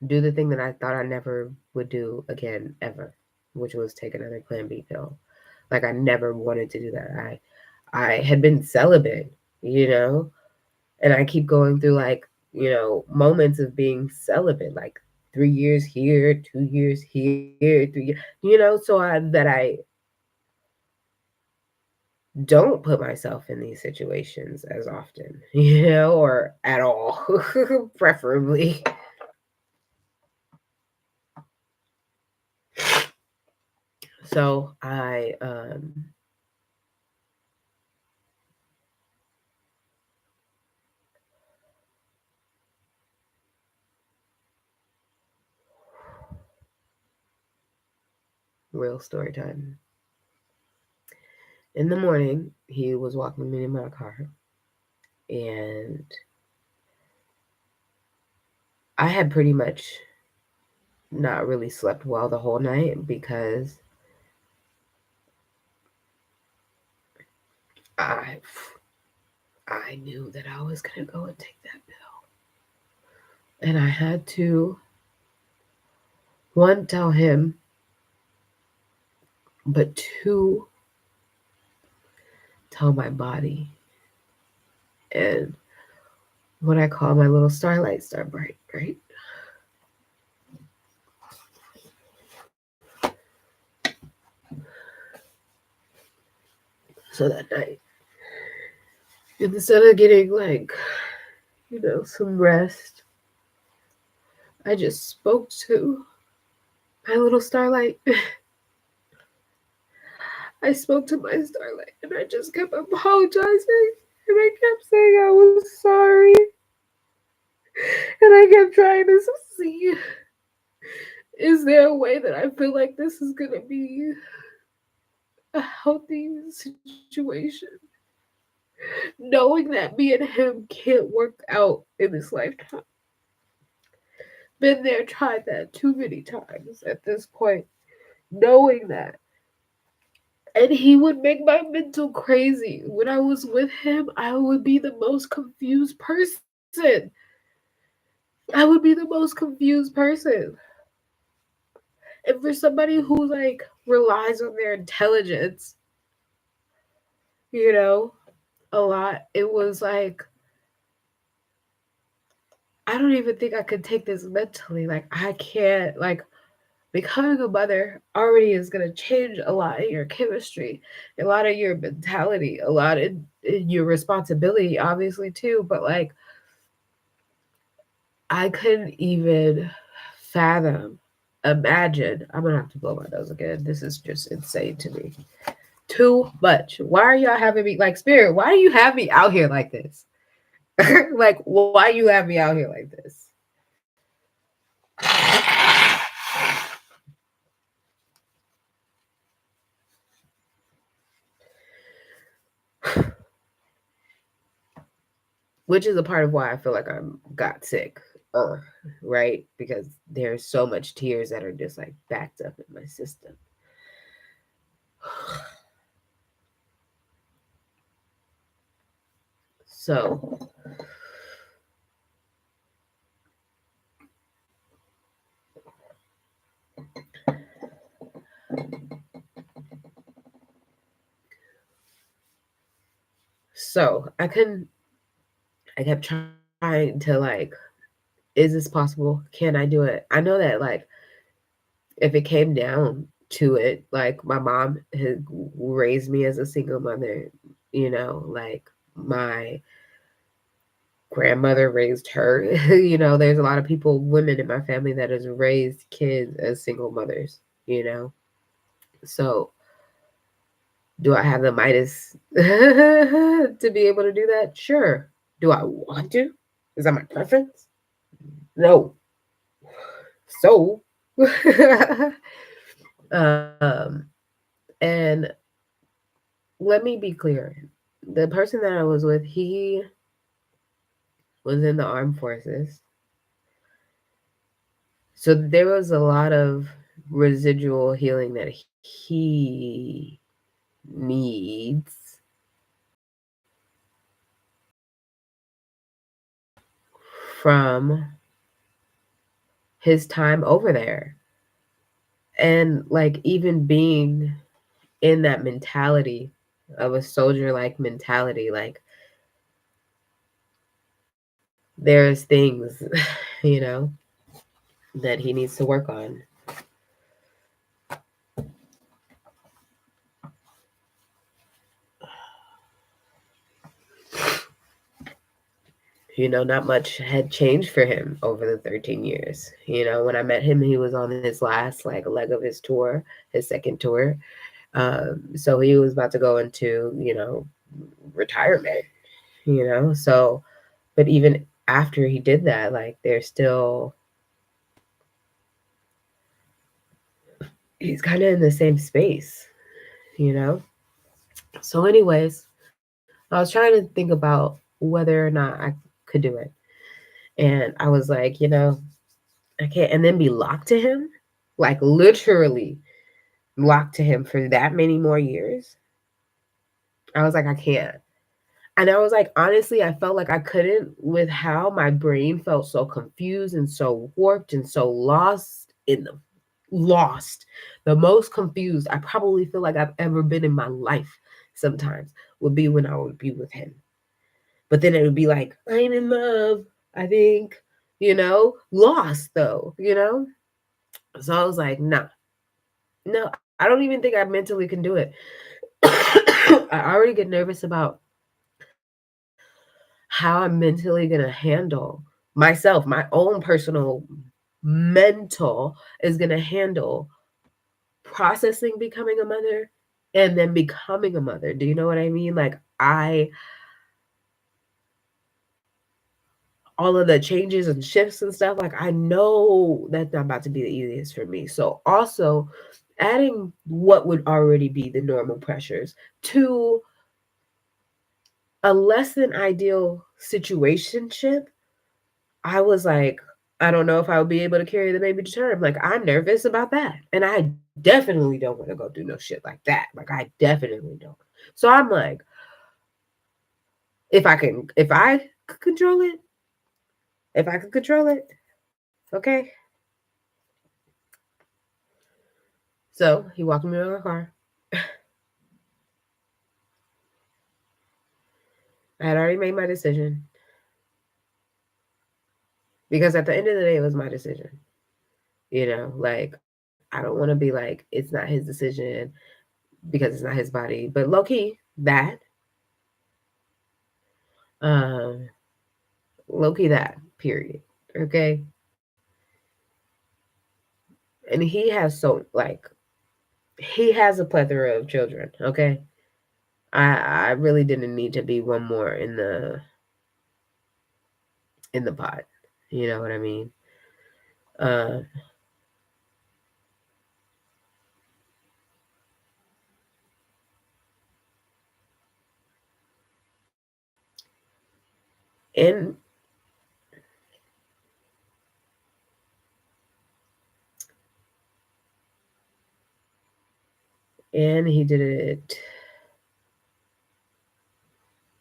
do the thing that I thought I never would do again, ever, which was take another Plan B pill. Like I never wanted to do that. I had been celibate, and I keep going through like, moments of being celibate, like 3 years here, 2 years here, 3 years, so I don't put myself in these situations as often, or at all, preferably. So real story time. In the morning, he was walking me in my car, and I had pretty much not really slept well the whole night because I I knew that I was gonna go and take that pill, and I had to, one, tell him, but two, tell my body. And what I call my little starlight star bright, right? So that night, instead of getting like, some rest, I just spoke to my little starlight. I spoke to my starlight, and I just kept apologizing, and I kept saying I was sorry, and I kept trying to see, is there a way that I feel like this is gonna be a healthy situation, knowing that me and him can't work out in this lifetime. Been there, tried that too many times at this point, knowing that. And he would make my mental crazy. When I was with him, I would be the most confused person. I would be the most confused person. And for somebody who like relies on their intelligence, a lot, it was like, I don't even think I could take this mentally. Like I can't, like, becoming a mother already is going to change a lot in your chemistry, a lot of your mentality, a lot in your responsibility, obviously, too. But like, I couldn't even fathom imagine, I'm gonna have to blow my nose again. This is just insane to me. Too much. Why are y'all having me like Spirit? Why do you have me out here like this? Like, why you have me out here like this? Which is a part of why I feel like I got sick, right? Because there's so much tears that are just like backed up in my system. So I kept trying to like, is this possible? Can I do it? I know that like if it came down to it, like my mom had raised me as a single mother, you know, like my grandmother raised her. You know, there's a lot of people, women in my family that has raised kids as single mothers, you know. So do I have the Midas to be able to do that? Sure. Do I want to? Is that my preference? No. So um and let me be clear. The person that I was with, he was in the armed forces. So there was a lot of residual healing that he needs from his time over there. And like even being in that mentality of a soldier like mentality, like there's things, you know, that he needs to work on. You know, not much had changed for him over the 13 years. You know, when I met him, he was on his last like leg of his tour, his second tour. So he was about to go into, you know, retirement, you know. So, but even after he did that, like there's still, he's kind of in the same space, you know. So, anyways, I was trying to think about whether or not I could do it. And I was like, you know, I can't, and then be locked to him, like literally locked to him for that many more years. I was like, I can't. And I was like, honestly, I felt like I couldn't with how my brain felt so confused and so warped and so lost. The most confused I probably feel like I've ever been in my life sometimes would be when I would be with him. But then it would be like, I'm in love, I think, you know, lost though, you know? So I was like, nah, no, I don't even think I mentally can do it. I already get nervous about how I'm mentally going to handle myself, my own personal mental is going to handle processing becoming a mother and then becoming a mother. Do you know what I mean? Like all of the changes and shifts and stuff, like I know that's not about to be the easiest for me. So also adding what would already be the normal pressures to a less than ideal situationship, I was like, I don't know if I would be able to carry the baby to term. Like, I'm nervous about that. And I definitely don't want to go do no shit like that. Like, I definitely don't. So I'm like, if I could control it, if I could control it, okay. So he walked me to the car. I had already made my decision because at the end of the day, it was my decision. You know, like, I don't want to be like, it's not his decision because it's not his body, but low key, um, low key, period. Okay. And he has he has a plethora of children, okay? I really didn't need to be one more in the pot. You know what I mean? Uh, and he did it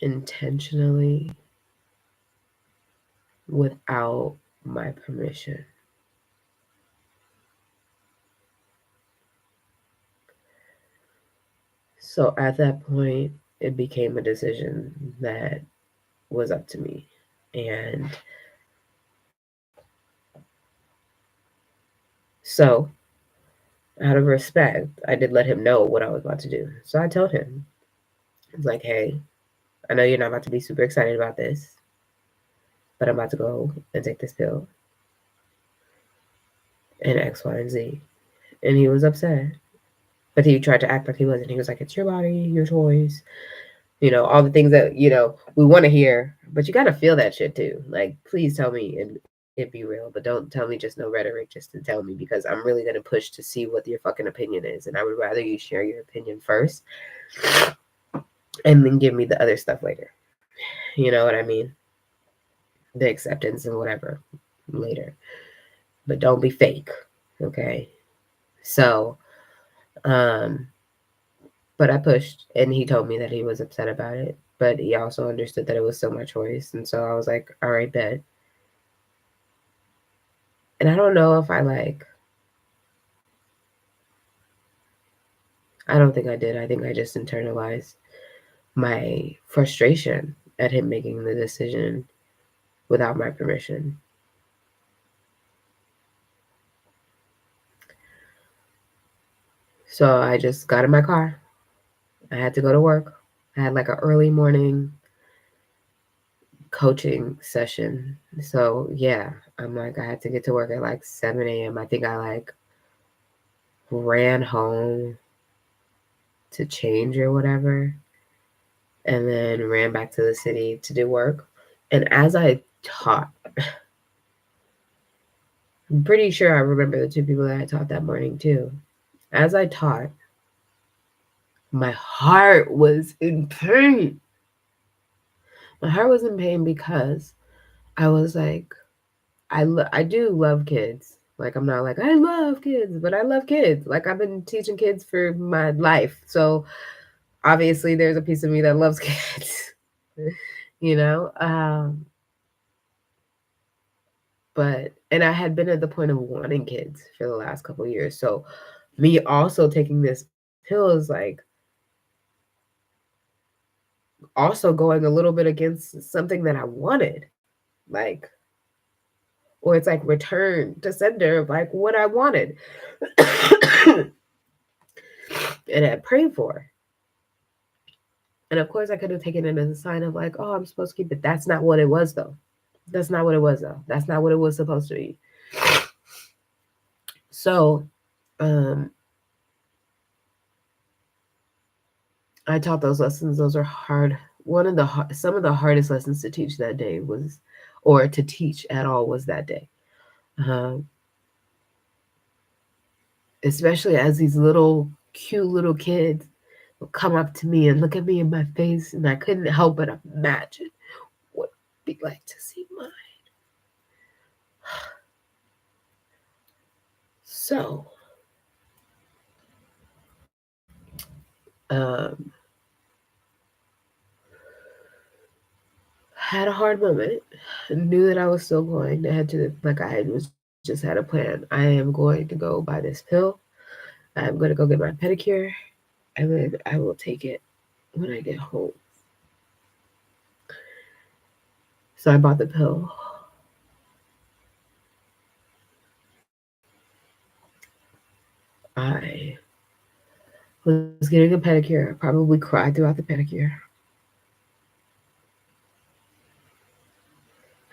intentionally without my permission. So at that point, it became a decision that was up to me. And so, out of respect, I did let him know what I was about to do. So I told him, I was like, hey, I know you're not about to be super excited about this, but I'm about to go and take this pill and X, Y, and Z. And he was upset. But he tried to act like he wasn't. He was like, it's your body, your choice. You know, all the things that, we want to hear. But you got to feel that shit too. Like, please tell me and it be real. But don't tell me just no rhetoric just to tell me, because I'm really going to push to see what your fucking opinion is. And I would rather you share your opinion first and then give me the other stuff later. You know what I mean? The acceptance and whatever later. But don't be fake. Okay. So, but I pushed, and he told me that he was upset about it, but he also understood that it was still my choice. And so I was like, all right, bet. And I don't know if I don't think I did. I think I just internalized my frustration at him making the decision without my permission. So I just got in my car. I had to go to work. I had like an early morning coaching session. So yeah, I'm like, I had to get to work at like 7 a.m. I think I ran home to change or whatever, and then ran back to the city to do work. And as I taught, I'm pretty sure I remember the two people that I taught that morning too. As I taught, my heart was in pain. My heart was in pain because I was like, I do love kids. Like, I'm not like, I love kids, but I love kids. Like, I've been teaching kids for my life. So obviously there's a piece of me that loves kids, you know? And I had been at the point of wanting kids for the last couple of years. So me also taking this pill is like also going a little bit against something that I wanted. Like, or it's like return to sender of like what I wanted and I prayed for. And of course I could have taken it as a sign of like, oh, I'm supposed to keep it. That's not what it was though. That's not what it was though. That's not what it was supposed to be. So I taught those lessons. Those are hard. Some of the hardest lessons to teach that day was, or to teach at all, was that day. Um, Especially as these little cute little kids would come up to me and look at me in my face, and I couldn't help but imagine what it'd be like to see mine. So, um, had a hard moment. Knew that I was still going. I had to, like, I was just had a plan. I am going to go buy this pill. I'm going to go get my pedicure, and then I will take it when I get home. So I bought the pill. I was getting a pedicure. I probably cried throughout the pedicure.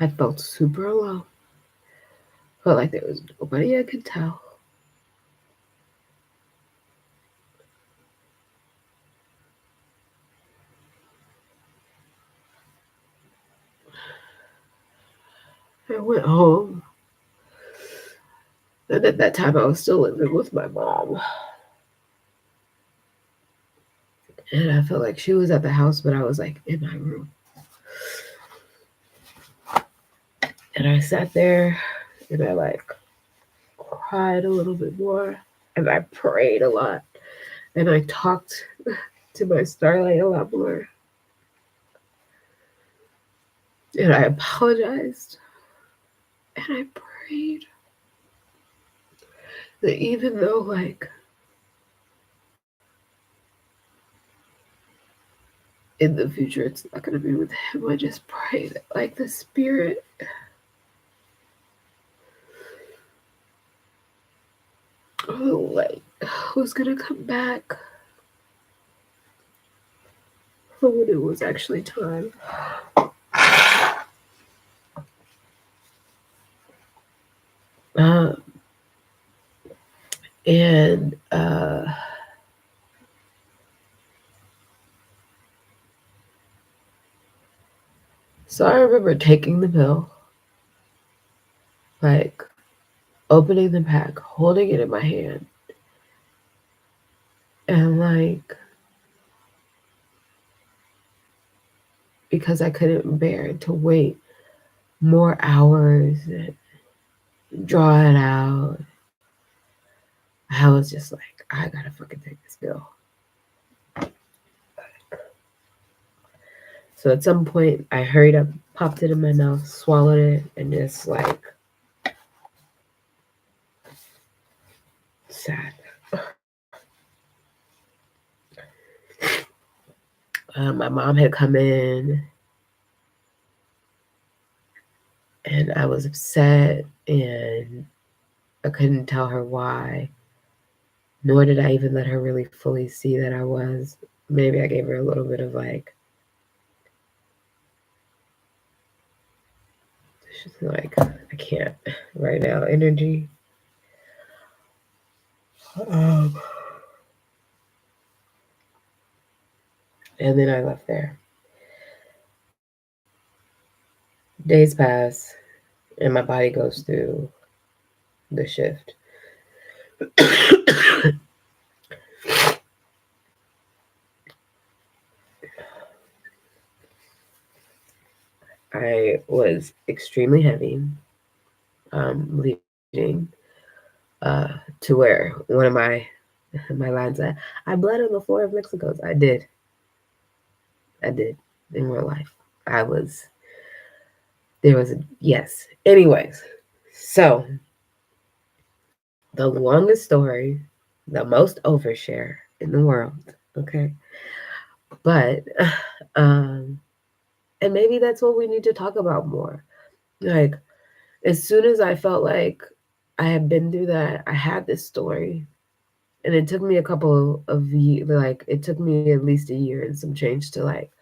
I felt super alone. Felt like there was nobody I could tell. I went home. And at that time, I was still living with my mom. And I felt like she was at the house, but I was like in my room. And I sat there and I like cried a little bit more. And I prayed a lot. And I talked to my starlight a lot more. And I apologized. And I prayed that even though, like, in the future it's not going to be with him, I just pray that, like, the spirit of the light was going to come back for when it was actually time. And so I remember taking the pill, like opening the pack, holding it in my hand, and like, because I couldn't bear to wait more hours and draw it out, I was just like, I gotta fucking take this pill. So at some point, I hurried up, popped it in my mouth, swallowed it, and just like sat. My mom had come in, and I was upset, and I couldn't tell her why, nor did I even let her really fully see that I was. Maybe I gave her a little bit of like, she's like, I can't right now, energy. And then I left there. Days pass, and my body goes through the shift. I was extremely heavy, bleeding, to where one of my lines said, I bled on the floor of Mexico's. I did in real life. Yes. Anyways, so the longest story, the most overshare in the world, okay? But, and maybe that's what we need to talk about more. Like, as soon as I felt like I had been through that, I had this story, and it took me a couple of years, like, it took me at least a year and some change to, like,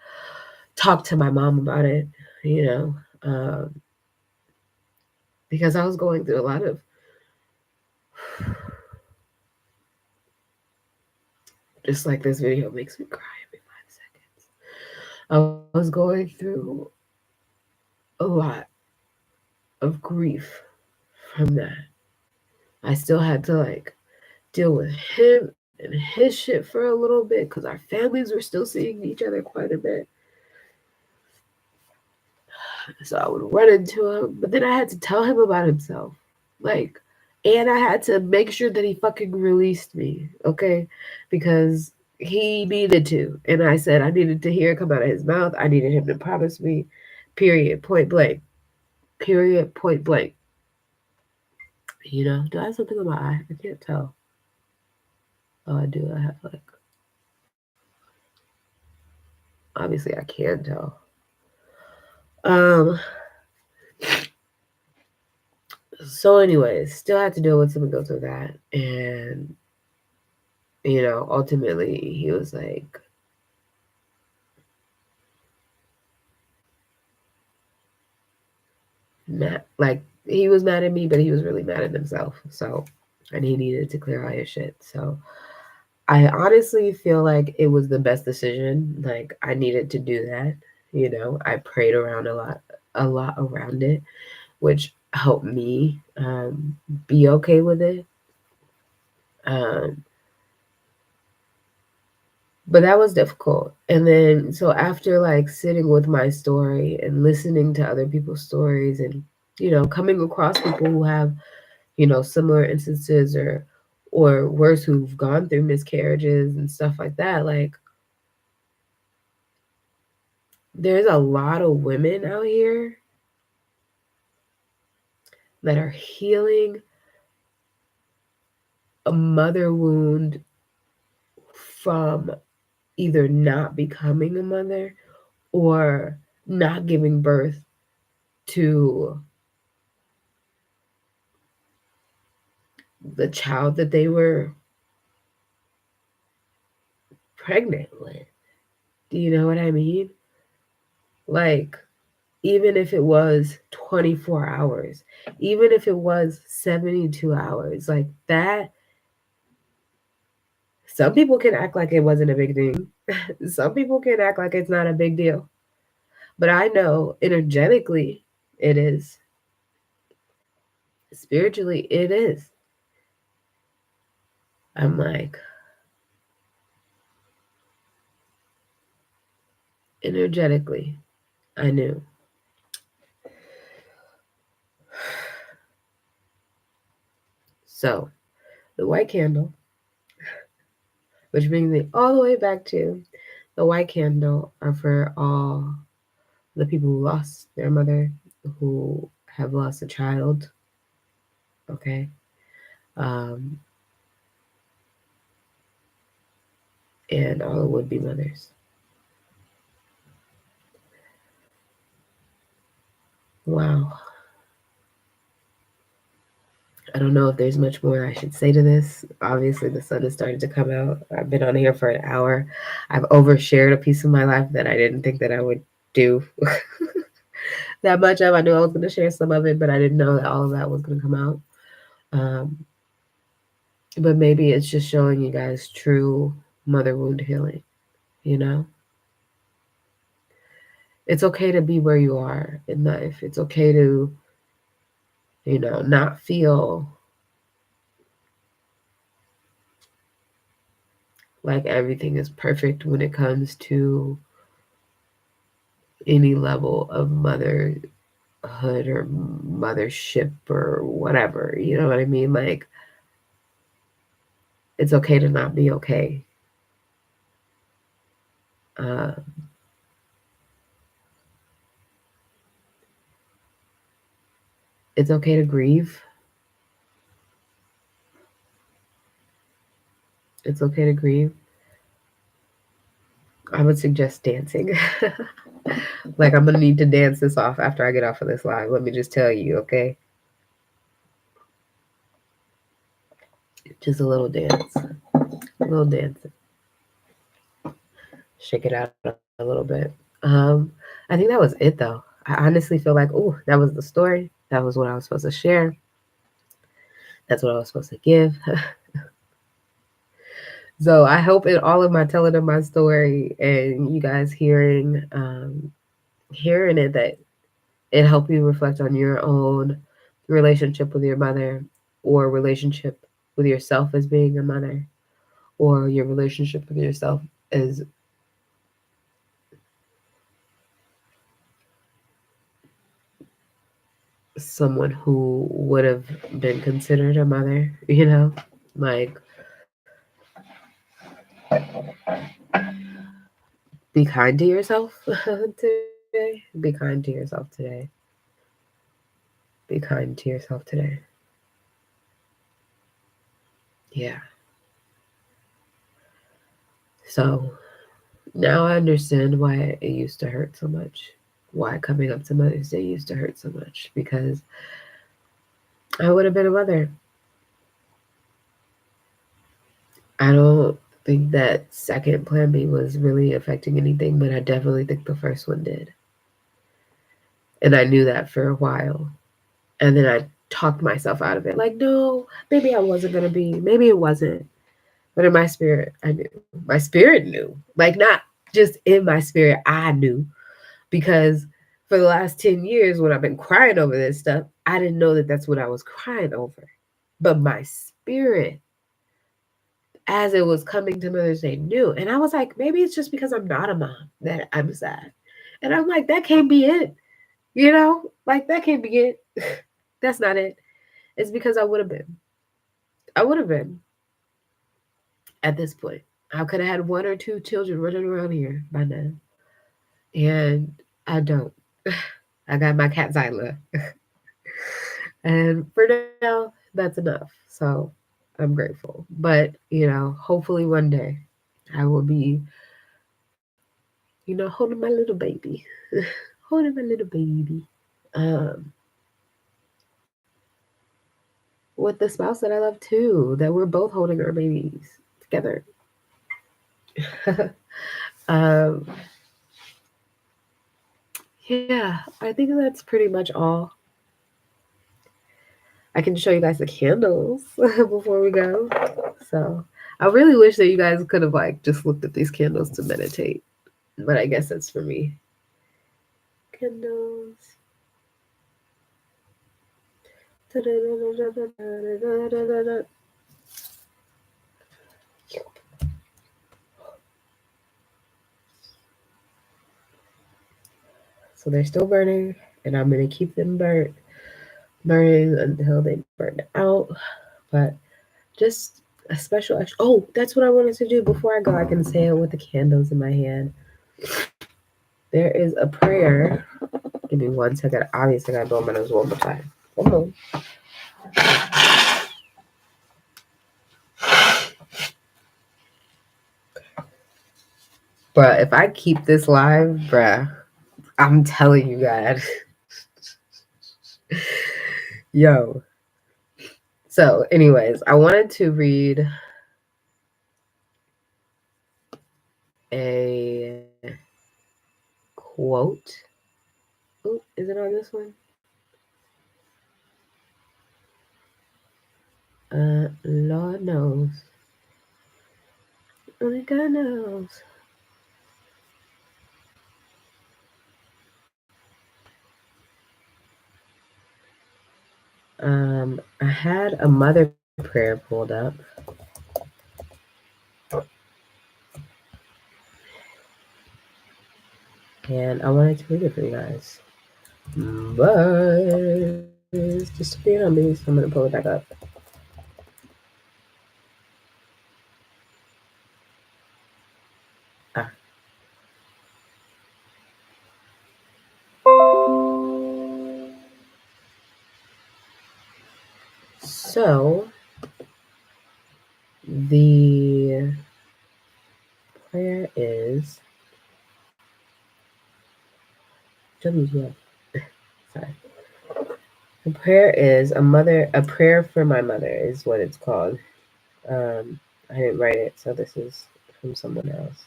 talk to my mom about it, you know, because I was going through a lot of just like this video makes me cry every 5 seconds. I was going through a lot of grief from that. I still had to like deal with him and his shit for a little bit because our families were still seeing each other quite a bit. So I would run into him, but then I had to tell him about himself. Like, and I had to make sure that he fucking released me, okay? Because he needed to. And I said I needed to hear it come out of his mouth. I needed him to promise me, period, point blank. Period, point blank. You know, do I have something on my eye? I can't tell. Oh, I do. I have like, obviously I can tell. So anyways, still had to deal with some guilt of that. And, you know, ultimately he was like, mad, like he was mad at me, but he was really mad at himself. So, and he needed to clear all his shit. So I honestly feel like it was the best decision. Like I needed to do that. You know, I prayed around a lot around it. which helped me be okay with it. But that was difficult. And then, so after like sitting with my story and listening to other people's stories and, coming across people who have, similar instances or worse, who've gone through miscarriages and stuff like that, like, there's a lot of women out here that are healing a mother wound from either not becoming a mother or not giving birth to the child that they were pregnant with. Do you know what I mean? Like, even if it was 24 hours, even if it was 72 hours, like that, some people can act like it wasn't a big thing. Some people can act like it's not a big deal. But I know energetically it is. Spiritually it is. I'm like, energetically, I knew. So, the white candle, which brings me all the way back to the white candle, are for all the people who lost their mother, who have lost a child, okay? And all the would-be mothers. Wow. I don't know if there's much more I should say to this. Obviously, the sun has started to come out. I've been on here for an hour. I've overshared a piece of my life that I didn't think that I would do that much of. I knew I was going to share some of it, but I didn't know that all of that was going to come out. But maybe it's just showing you guys true mother wound healing, you know? It's okay to be where you are in life. It's okay to, not feel like everything is perfect when it comes to any level of motherhood or mothership or whatever. You know what I mean? Like, it's okay to not be okay. It's okay to grieve. It's okay to grieve. I would suggest dancing. Like, I'm going to need to dance this off after I get off of this live. Let me just tell you, okay? Just a little dance. A little dancing. Shake it out a little bit. I think that was it, though. I honestly feel like, oh, that was the story. That was what I was supposed to share. That's what I was supposed to give. So I hope in all of my telling of my story and you guys hearing it, that it helped you reflect on your own relationship with your mother, or relationship with yourself as being a mother, or your relationship with yourself as someone who would have been considered a mother, like, be kind to yourself today. Be kind to yourself today. Be kind to yourself today. Yeah. So now I understand why it used to hurt so much. Why coming up to Mother's Day used to hurt so much, because I would have been a mother. I don't think that second plan B was really affecting anything, but I definitely think the first one did. And I knew that for a while. And then I talked myself out of it. Like, no, maybe I wasn't going to be. Maybe it wasn't. But in my spirit, I knew. My spirit knew. Like, not just in my spirit, I knew. Because for the last 10 years when I've been crying over this stuff, I didn't know that that's what I was crying over. But my spirit, as it was coming to Mother's Day, knew. And I was like, maybe it's just because I'm not a mom that I'm sad. And I'm like, that can't be it. You know, like that can't be it. That's not it. It's because I would have been. I would have been at this point. I could have had one or two children running around here by now. And I don't. I got my cat's eye left. And for now, that's enough. So I'm grateful. But, hopefully one day I will be, holding my little baby. Holding my little baby. Um, with the spouse that I love too, that we're both holding our babies together. um, yeah, I think that's pretty much all. I can show you guys the candles before we go. So I really wish that you guys could have like just looked at these candles to meditate. But I guess that's for me. Candles. So they're still burning, and I'm gonna keep them burning until they burn out. But just a special extra. Oh, that's what I wanted to do before I go. I can say it with the candles in my hand. There is a prayer. Give me 1 second. Obviously, I gotta blow my nose one more time. Come on. Bruh, if I keep this live, bruh, I'm telling you guys. Yo. So, anyways, I wanted to read a quote. Oh, is it on this one? Lord knows. Only God knows. I had a mother prayer pulled up. And I wanted to read it for you guys. But it's disappeared on me, so I'm gonna pull it back up. Ah. So the prayer is WTF. Sorry. The prayer is a prayer for my mother is what it's called. I didn't write it, so this is from someone else.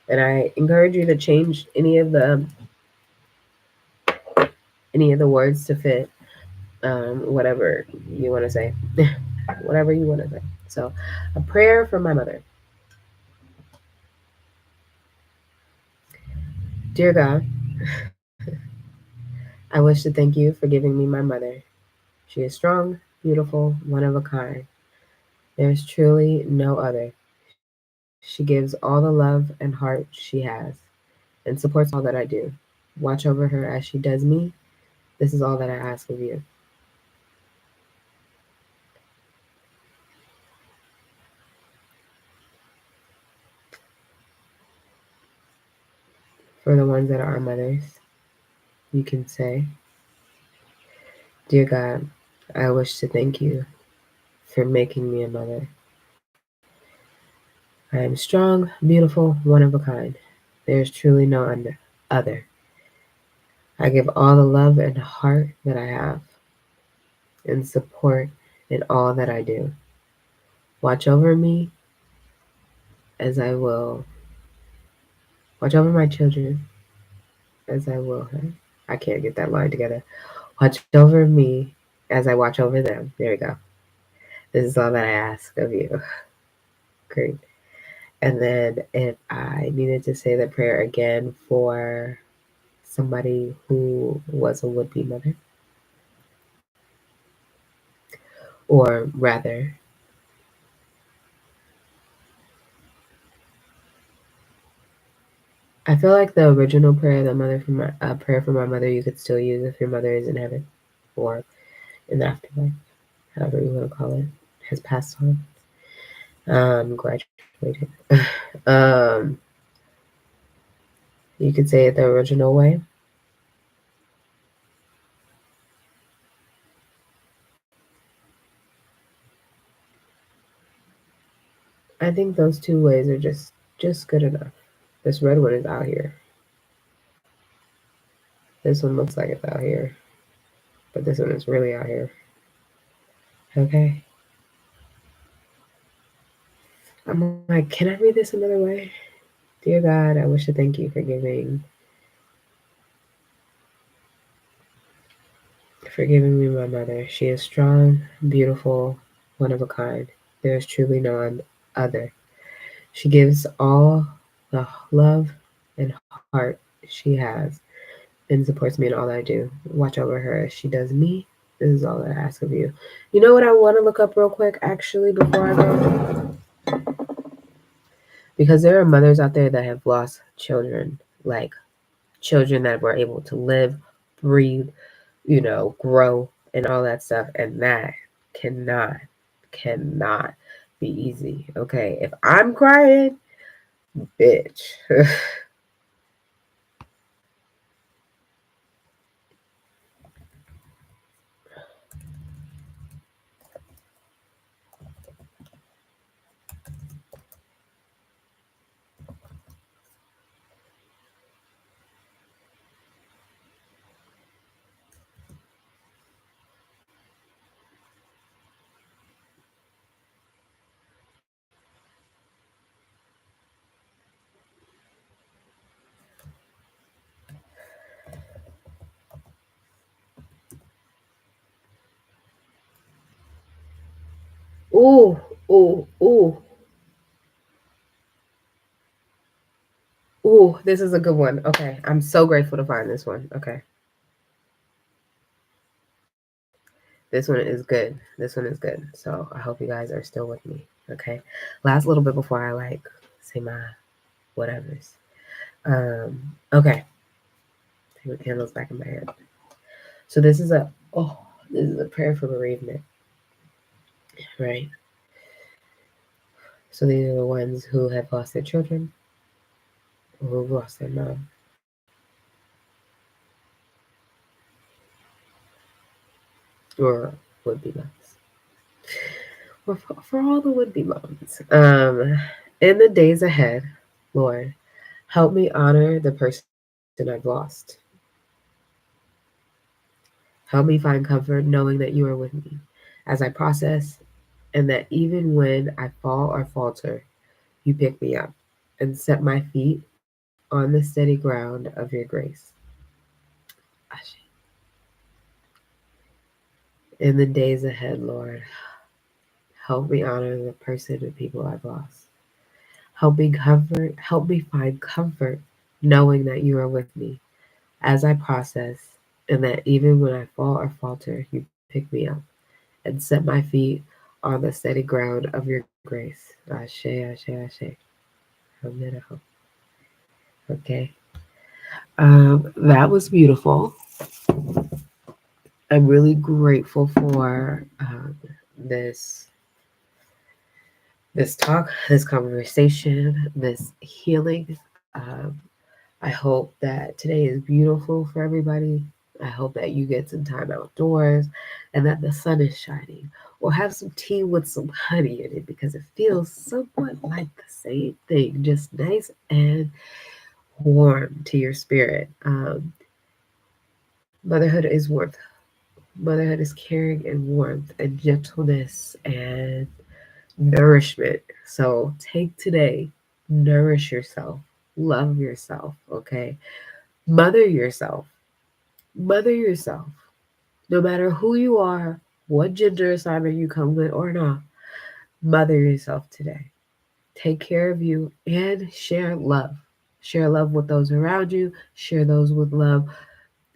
And I encourage you to change any of the words to fit whatever you want to say. Whatever you want to say. So, a prayer for my mother. Dear God, I wish to thank you for giving me my mother. She is strong, beautiful, one of a kind. There is truly no other. She gives all the love and heart she has and supports all that I do. Watch over her as she does me. This is all that I ask of you. For the ones that are our mothers, you can say, Dear God, I wish to thank you for making me a mother. I am strong, beautiful, one of a kind. There is truly no other. I give all the love and heart that I have and support in all that I do. Watch over me as I will. Watch over my children as I will her. I can't get that line together. Watch over me as I watch over them. There we go. This is all that I ask of you. Great. And then if I needed to say the prayer again for somebody who was a would-be mother, or rather, I feel like the original prayer, the mother from my prayer for my mother, you could still use if your mother is in heaven or in the afterlife, however you want to call it, has passed on, graduated. um, you could say it the original way. I think those two ways are just good enough. This red one is out here. This one looks like it's out here, but this one is really out here. Okay. I'm like, can I read this another way? Dear God, I wish to thank you for giving me my mother. She is strong, beautiful, one of a kind. There is truly none other. She gives all the love and heart she has and supports me in all I do. Watch over her as she does me. This is all I ask of you. You know what I want to look up real quick, actually, before I go? Because there are mothers out there that have lost children, like children that were able to live, breathe, grow, and all that stuff. And that cannot be easy. Okay. If I'm crying, bitch. Ooh, ooh, ooh, ooh. This is a good one. Okay. I'm so grateful to find this one. Okay. This one is good. This one is good. So I hope you guys are still with me. Okay. Last little bit before I say my whatevers. Okay. Take the candles back in my hand. So this is a prayer for bereavement. Right. So these are the ones who have lost their children or who have lost their mom. Or would be moms. Or for all the would be moms. In the days ahead, Lord, help me honor the person I've lost. Help me find comfort knowing that you are with me as I process, and that even when I fall or falter, you pick me up and set my feet on the steady ground of your grace. In the days ahead, Lord, help me honor the person and people I've lost. Help me find comfort knowing that you are with me as I process, and that even when I fall or falter, you pick me up and set my feet on the steady ground of your grace. Ashe, ashe, ashe. Amen. Okay. That was beautiful. I'm really grateful for this talk, this conversation, this healing. I hope that today is beautiful for everybody. I hope that you get some time outdoors and that the sun is shining. Or have some tea with some honey in it because it feels somewhat like the same thing, just nice and warm to your spirit. Motherhood is warmth. Motherhood is caring and warmth and gentleness and nourishment. So take today, nourish yourself, love yourself, okay? Mother yourself. Mother yourself. No matter who you are, what gender assignment you come with or not, mother yourself today. Take care of you and share love. Share love with those around you. Share those with love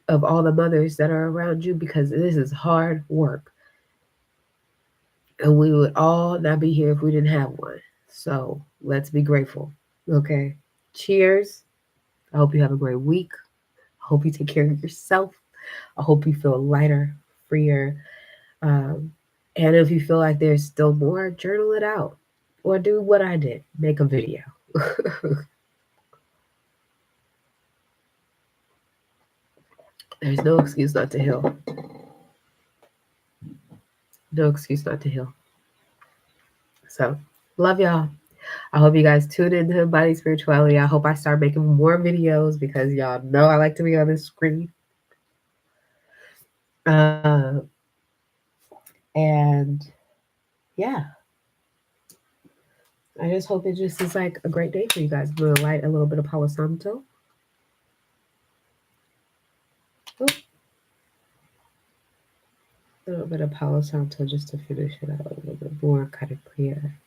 of all the mothers that are around you because this is hard work. And we would all not be here if we didn't have one. So let's be grateful. Okay. Cheers. I hope you have a great week. I hope you take care of yourself. I hope you feel lighter, freer. Um, and if you feel like there's still more, journal it out. Or do what I did, make a video. There's no excuse not to heal. No excuse not to heal. So, love y'all. I hope you guys tune into Body Spirituality. I hope I start making more videos because y'all know I like to be on this screen. And yeah, I just hope it just is like a great day for you guys. I'm going to light a little bit of Palo Santo. Oh, a little bit of Palo Santo just to finish it out a little bit more, kind of clear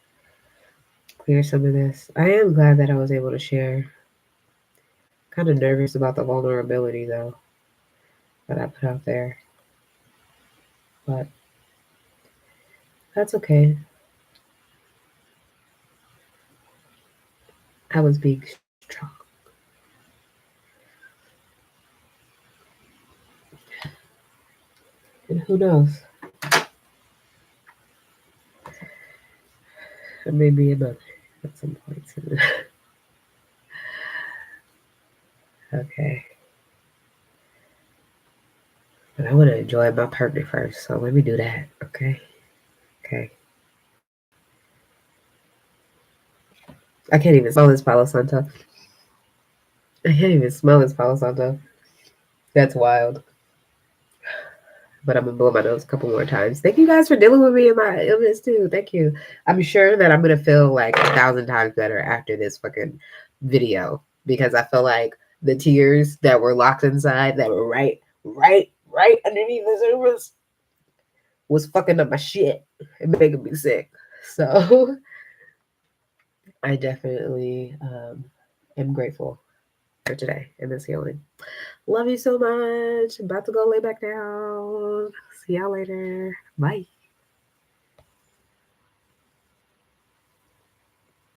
some of this. I am glad that I was able to share. Kind of nervous about the vulnerability though that I put out there, but that's okay. I was being strong. And who knows? It may be another at some point. Okay. But I want to enjoy my partner first, so let me do that. Okay. Okay. I can't even smell this Palo Santo. I can't even smell this Palo Santo. That's wild. But I'm gonna blow my nose a couple more times. Thank you guys for dealing with me and my illness too. Thank you. I'm sure that I'm gonna feel like 1,000 times better after this fucking video because I feel like the tears that were locked inside that were right underneath the surface was fucking up my shit and making me sick. So I definitely am grateful for today and this healing. Love you so much. About to go lay back down. See y'all later. Bye.